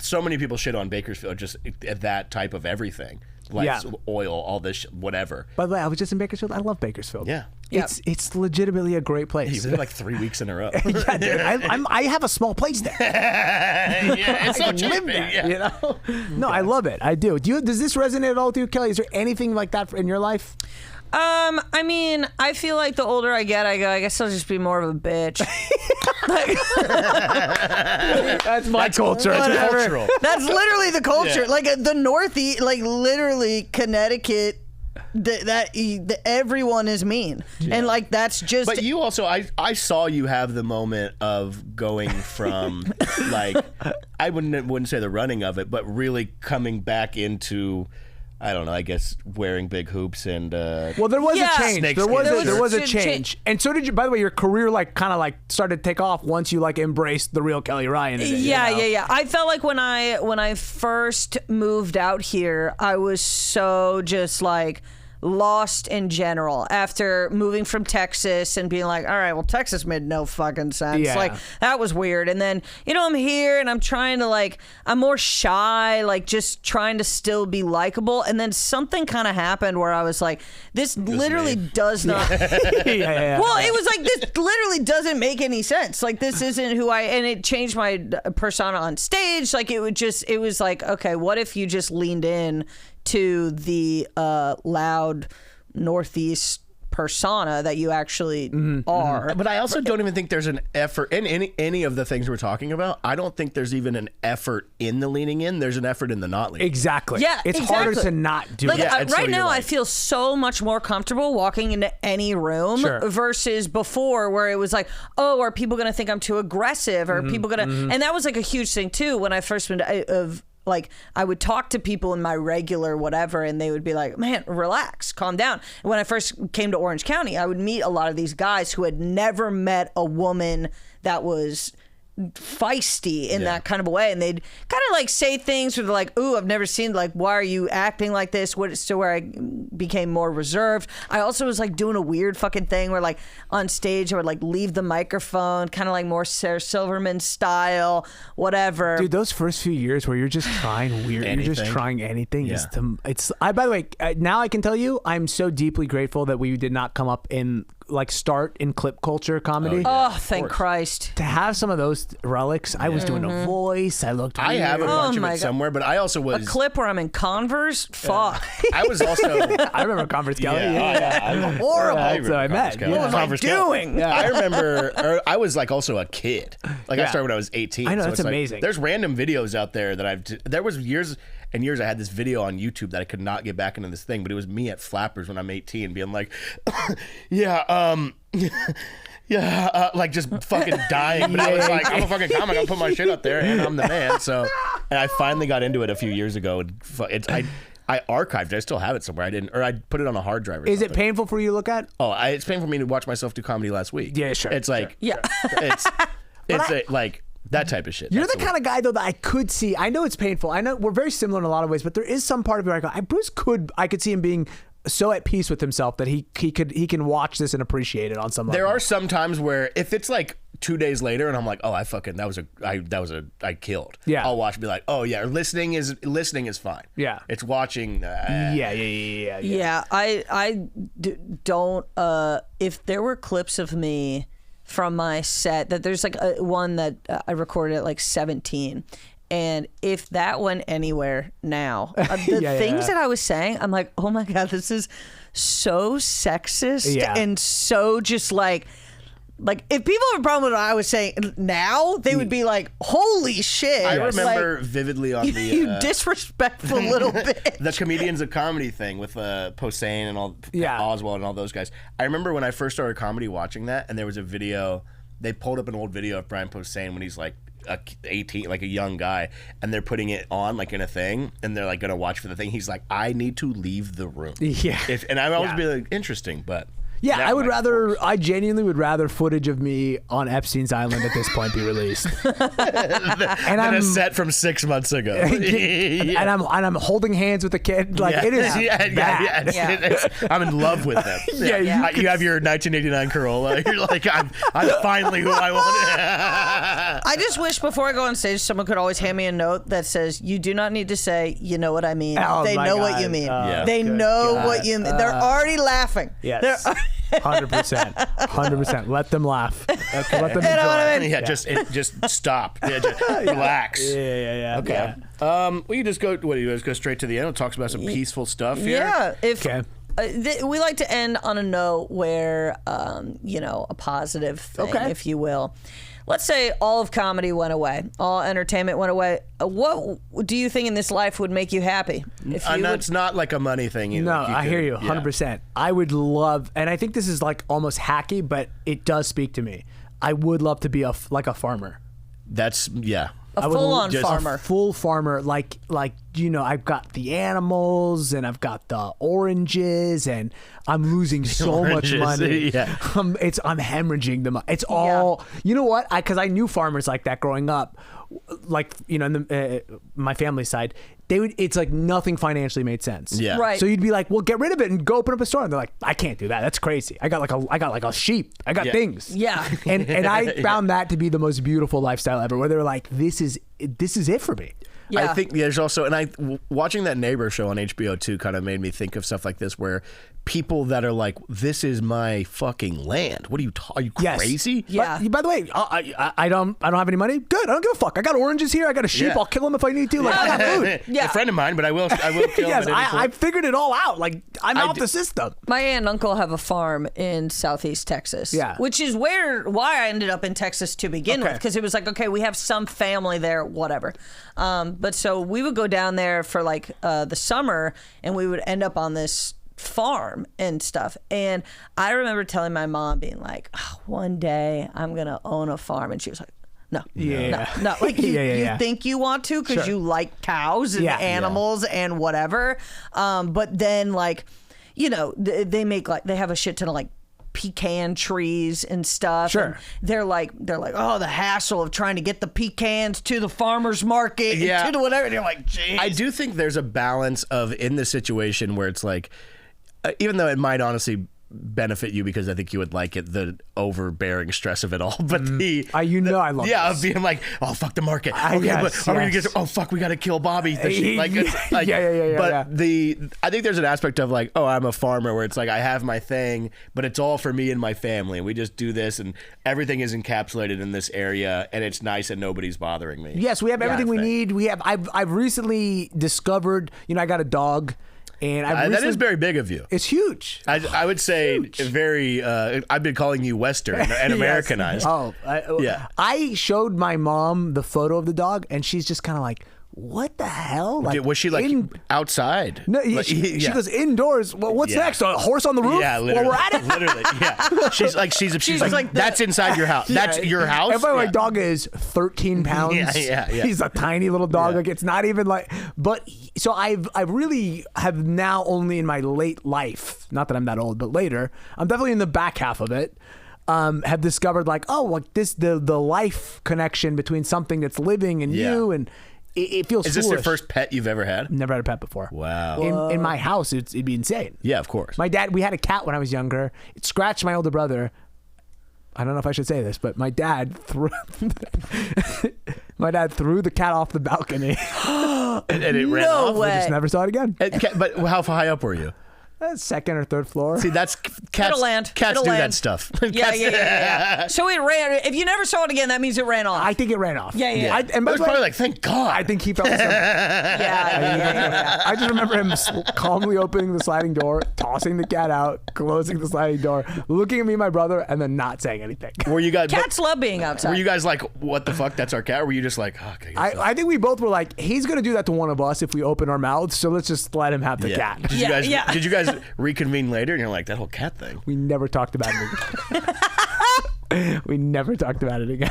so many people shit on Bakersfield just at that type of everything. Like oil, all this whatever. By the way, I was just in Bakersfield. I love Bakersfield. Yeah. It's legitimately a great place. You've been there like 3 weeks in a row. Yeah, dude, I have a small place there. Yeah, it's so cheap. Live there, you know? No, I love it. I do. Does this resonate at all with you, Kelly? Is there anything like that in your life? I mean, I feel like the older I get, I go, I guess I'll just be more of a bitch. That's my culture. That's cultural. That's literally the culture. Yeah. Like the Northeast, like literally Connecticut. Everyone is mean, and like that's just. But you also, I saw you have the moment of going from like, I wouldn't say the running of it, but really coming back into, I don't know, I guess wearing big hoops and. Well, there was a change. There was a change, and so did you. By the way, your career like kind of like started to take off once you like embraced the real Kelly Ryan. Yeah. I felt like when I first moved out here, I was so just like lost in general after moving from Texas and being like, all right, well, Texas made no fucking sense. Yeah. Like that was weird. And then, I'm here and I'm trying to like, I'm more shy, like just trying to still be likable. And then something kind of happened where I was like, this literally does not. Yeah. Well, it was like, this literally doesn't make any sense. Like this isn't who and it changed my persona on stage. Like it was like, okay, what if you just leaned in to the loud Northeast persona that you actually are. But I also don't even think there's an effort in any of the things we're talking about. I don't think there's even an effort in the leaning in. There's an effort in the not leaning. Exactly. Yeah, it's harder to not do like, it. right now, I feel so much more comfortable walking into any room versus before, where it was like, oh, are people going to think I'm too aggressive? Or are people going to? And that was like a huge thing too when I first went like I would talk to people in my regular whatever and they would be like, man, relax, calm down. And when I first came to Orange County, I would meet a lot of these guys who had never met a woman that was feisty in that kind of a way, and they'd kind of like say things where they're like, ooh, I've never seen, like, why are you acting like this? So where I became more reserved. I also was like doing a weird fucking thing where like on stage I would like leave the microphone, kind of like more Sarah Silverman style, whatever. Dude, those first few years where you're just trying weird, you're just trying anything. By the way, now I can tell you, I'm so deeply grateful that we did not come up in start in clip culture comedy. Oh, thank Christ. To have some of those relics, I was doing a voice. I looked weird. I have a bunch of it somewhere, but I also was... A clip where I'm in Converse? Fuck. I was also... I remember Converse Kelly. Horrible. That's what I meant. What was I doing? I remember, I was like also a kid. Like I started when I was 18. I know, so that's amazing. There's random videos out there that there was years and years I had this video on YouTube that I could not get back into this thing, but it was me at Flappers when I'm 18 being like, like just fucking dying. But I was like, I'm a fucking comic. I'll put my shit up there and I'm the man. So, and I finally got into it a few years ago. I archived it. I still have it somewhere. I put it on a hard drive. Is it painful for you to look at? Oh, it's painful for me to watch myself do comedy last week. Yeah, sure. It's like, it's like that type of shit. You're the kind of guy though that I could see. I know it's painful. I know we're very similar in a lot of ways, but there is some part of me where I go, I could see him being so at peace with himself that he can watch this and appreciate it on some level. There are some times where if it's like 2 days later and I'm like, oh, I killed. Yeah. I'll watch and be like, oh yeah, listening is fine. Yeah. It's watching. Yeah. I don't. If there were clips of me from my set, that there's like one that I recorded at like 17. And if that went anywhere now, the things that I was saying, I'm like, oh my God, this is so sexist and so just like Like, if people have a problem with what I was saying now, they would be like, holy shit. I remember Like, vividly on the you disrespectful little bit. the Comedians of Comedy thing with Posehn and all Oswald and all those guys. I remember when I first started comedy watching that, and there was a video. They pulled up an old video of Brian Posehn when he's like 18, like a young guy, and they're putting it on like in a thing, and they're like gonna watch for the thing. He's like, I need to leave the room. Yeah. And I would always be like, interesing, but. Yeah, that I would might rather. force. I genuinely would rather footage of me on Epstein's Island at this point be released. And I'm a set from 6 months ago. and I'm holding hands with a kid. Like it is bad. I'm in love with them. You have your 1989 Corolla. You're like, I'm finally who I want. I just wish before I go on stage, someone could always hand me a note that says, you do not need to say, you know what I mean. Oh, they my know God. what you mean. Yeah. They know what you mean. They're already laughing. Yes. 100%. Let them laugh. Okay. Let them You know what I enjoy. mean? Yeah, just stop. Yeah, just relax. Yeah. Okay. We just go. What do you guys go straight to the end? We'll talk about some peaceful stuff here. Yeah. If Okay. we like to end on a note where, a positive thing, if you will. Let's say all of comedy went away, all entertainment went away. What do you think in this life would make you happy? If you It's not like a money thing. No, I hear you 100%. I would love, and I think this is like almost hacky, but it does speak to me. I would love to be a farmer. That's a full-on just- farmer. A full farmer, like I've got the animals and I've got the oranges and I'm losing so much Oranges, money. yeah. I'm hemorrhaging them. It's all, you know what? Because I knew farmers like that growing up, like in my family side. It's like nothing financially made sense. Yeah. Right. So you'd be like, well, get rid of it and go open up a store. And they're like, I can't do that. That's crazy. I got like a sheep. I got things. Yeah. And I found that to be the most beautiful lifestyle ever, where they're like, this is it for me. Yeah. I think there's also, and watching that Neighbor show on HBO too kind of made me think of stuff like this where people that are like, this is my fucking land. What are you crazy? Yeah. By the way, I don't have any money. Good. I don't give a fuck. I got oranges here. I got a sheep. Yeah. I'll kill them if I need to. Like, I got food. Yeah. A friend of mine, but I will kill Yes, him at any I point. figured it all out. Like I'm out the system. My aunt and uncle have a farm in Southeast Texas. Yeah. Which is why I ended up in Texas to begin with, because it was like, okay, we have some family there, whatever. But so we would go down there for like the summer, and we would end up on this farm and stuff. And I remember telling my mom, being like, one day I'm gonna own a farm, and she was like, no. Like you think you want to because you like cows and animals and whatever. But then like, they have a shit ton of like pecan trees and stuff. Sure. And they're like, oh, the hassle of trying to get the pecans to the farmer's market and to whatever. And you're like, geez. I do think there's a balance of in the situation where it's like, even though it might honestly benefit you because I think you would like it, the overbearing stress of it all. But I love of being like, oh fuck the market. Okay, yes, but are we gonna get? Oh fuck, we gotta kill Bobby. The sheep. Like, it's like, But I think there's an aspect of like, oh, I'm a farmer where it's like I have my thing, but it's all for me and my family. We just do this, and everything is encapsulated in this area, and it's nice, and nobody's bothering me. Yes, we have everything we need. I've recently discovered. I got a dog. And that is very big of you. It's huge. I would say very. I've been calling you Western and Americanized. I showed my mom the photo of the dog, and she's just kind of like, "What the hell?" Like, was she like outside? No, she goes indoors. Well, what's next? A horse on the roof? Yeah, literally. Well, we're at it. Literally, yeah. She's like that's inside your house. That's your house. And by the way, my dog is 13 pounds. Yeah. He's a tiny little dog. Like it's not even like. But so I really have now only in my late life. Not that I'm that old, but later. I'm definitely in the back half of it. Have discovered like the life connection between something that's living and you and. It feels Is foolish. this your first pet you've ever had? Never had a pet before. Wow. In my house, it'd be insane. Yeah, of course. My dad, we had a cat when I was younger. It scratched my older brother. I don't know if I should say this, but my dad threw the cat off the balcony. and it ran off? way. I just never saw it again. But how high up were you? second or third floor. See, that's cats. It'll land. Cats It'll do land. that stuff. Yeah. So it ran. If you never saw it again, that means it ran off. I think it ran off. Yeah. And It by was the way, probably like, thank God. I think he felt the same. yeah. I just remember him calmly opening the sliding door, tossing the cat out, closing the sliding door, looking at me and my brother, and then not saying anything. Were you guys? Cats love being outside. Were you guys like, what the fuck? That's our cat. Or were you just like, oh, okay. I think we both were like, he's gonna do that to one of us if we open our mouths, so let's just let him have the cat. Did you guys reconvene later? And you're like, that whole cat thing. We never talked about it again. We never talked about it again.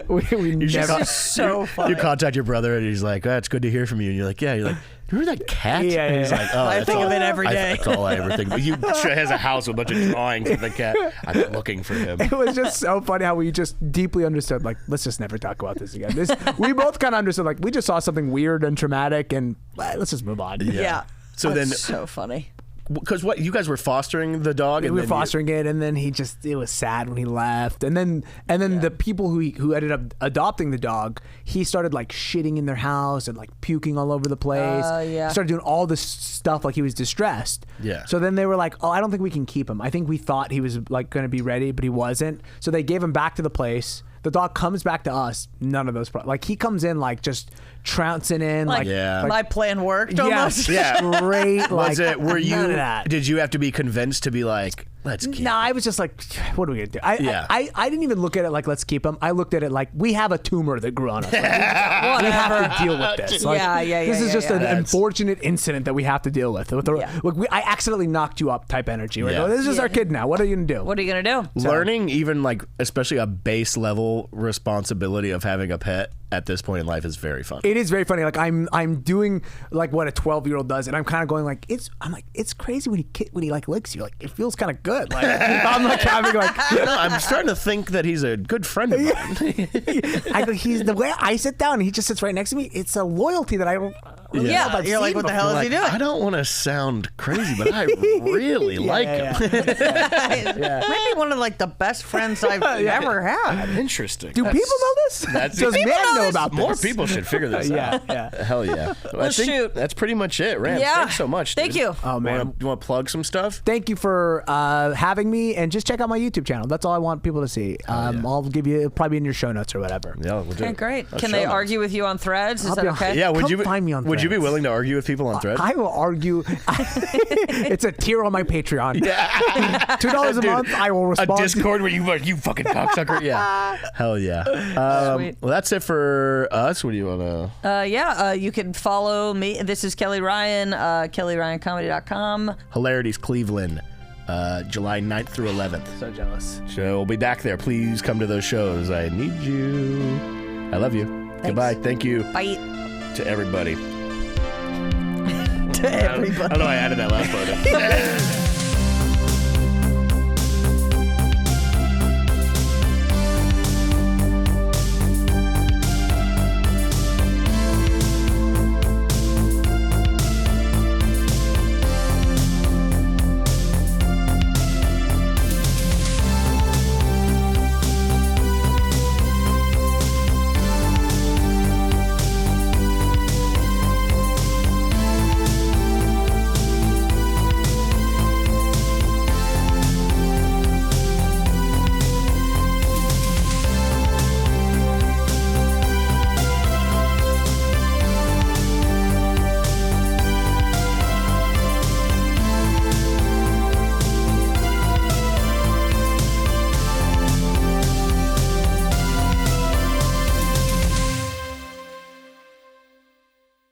we never. This is so funny. You contact your brother and he's like, oh, it's good to hear from you. And you're like, yeah. You're like, remember that cat? Yeah, And he's yeah. like, oh, I that's think all, of it every day. That's all I ever think. But he has a house with a bunch of drawings of the cat. I'm looking for him. It was just so funny how we just deeply understood, like, let's just never talk about this again. We both kind of understood, like, we just saw something weird and traumatic, and let's just move on. Yeah. So That's then, so funny. because what you guys were fostering the dog, and We were then fostering it, and then it was sad when he left. And then the people who ended up adopting the dog, he started like shitting in their house and like puking all over the place. Yeah. Started doing all this stuff like he was distressed. Yeah. So then they were like, oh, I don't think we can keep him. I think we thought he was like going to be ready, but he wasn't. So they gave him back to the place. The dog comes back to us. None of those. Like he comes in like just trouncing in. Like Yeah. My plan worked almost. Yes, Yeah. straight. was like, it? Were you? none of that. Did you have to be convinced to be like, let's keep? No, I was just like, what are we gonna do? I didn't even look at it like let's keep him. I looked at it like we have a tumor that grew on us. Like, we have to deal with this. Like, Yeah. This is just an That's- unfortunate incident that we have to deal with. I accidentally knocked you up type energy. Right? Yeah. This is our kid now. What are you gonna do? What are you gonna do? Learning even like especially a base level responsibility of having a pet at this point in life is very fun. It is very funny. Like I'm doing like what a 12-year-old does, and I'm kind of going like it's crazy when he like licks you. Like it feels kind of good. Like I'm like having like. I'm starting to think that he's a good friend of mine. I go. He's the way I sit down, and he just sits right next to me. It's a loyalty that I don't. Really know if I've you're like, seen what the hell before. is he Like, doing? I don't want to sound crazy, but I really like him. Maybe one of like the best friends I've ever had. Interesting. Do people know this? That's- Does People man know know this? about More this? people should figure this out. Yeah. Hell yeah. I think shoot. that's pretty much it, Ram. Yeah. Thanks so much, dude. Thank you. Oh, man. You want to plug some stuff? Thank you for having me, and just check out my YouTube channel. That's all I want people to see. I'll give you probably in your show notes or whatever. Yeah, we'll do Okay, it. great. I'll Can show they them. argue with you on Threads? Is I'll that be- okay? Yeah, Come find me on would you be Threads. willing to argue with people on Threads? I will argue. It's a tier on my Patreon. $2 a Dude, month. I will a respond. Discord where you fucking cocksucker. Yeah. Hell yeah. Sweet. Well, that's it for us. What do you want to? You can follow me. This is Kelly Ryan, KellyRyanComedy.com. Hilarities Cleveland, July 9th through 11th. So jealous. So we'll be back there. Please come to those shows. I need you. I love you. Goodbye. Thank you Bye. to everybody. To everybody. I don't know why I added that last part.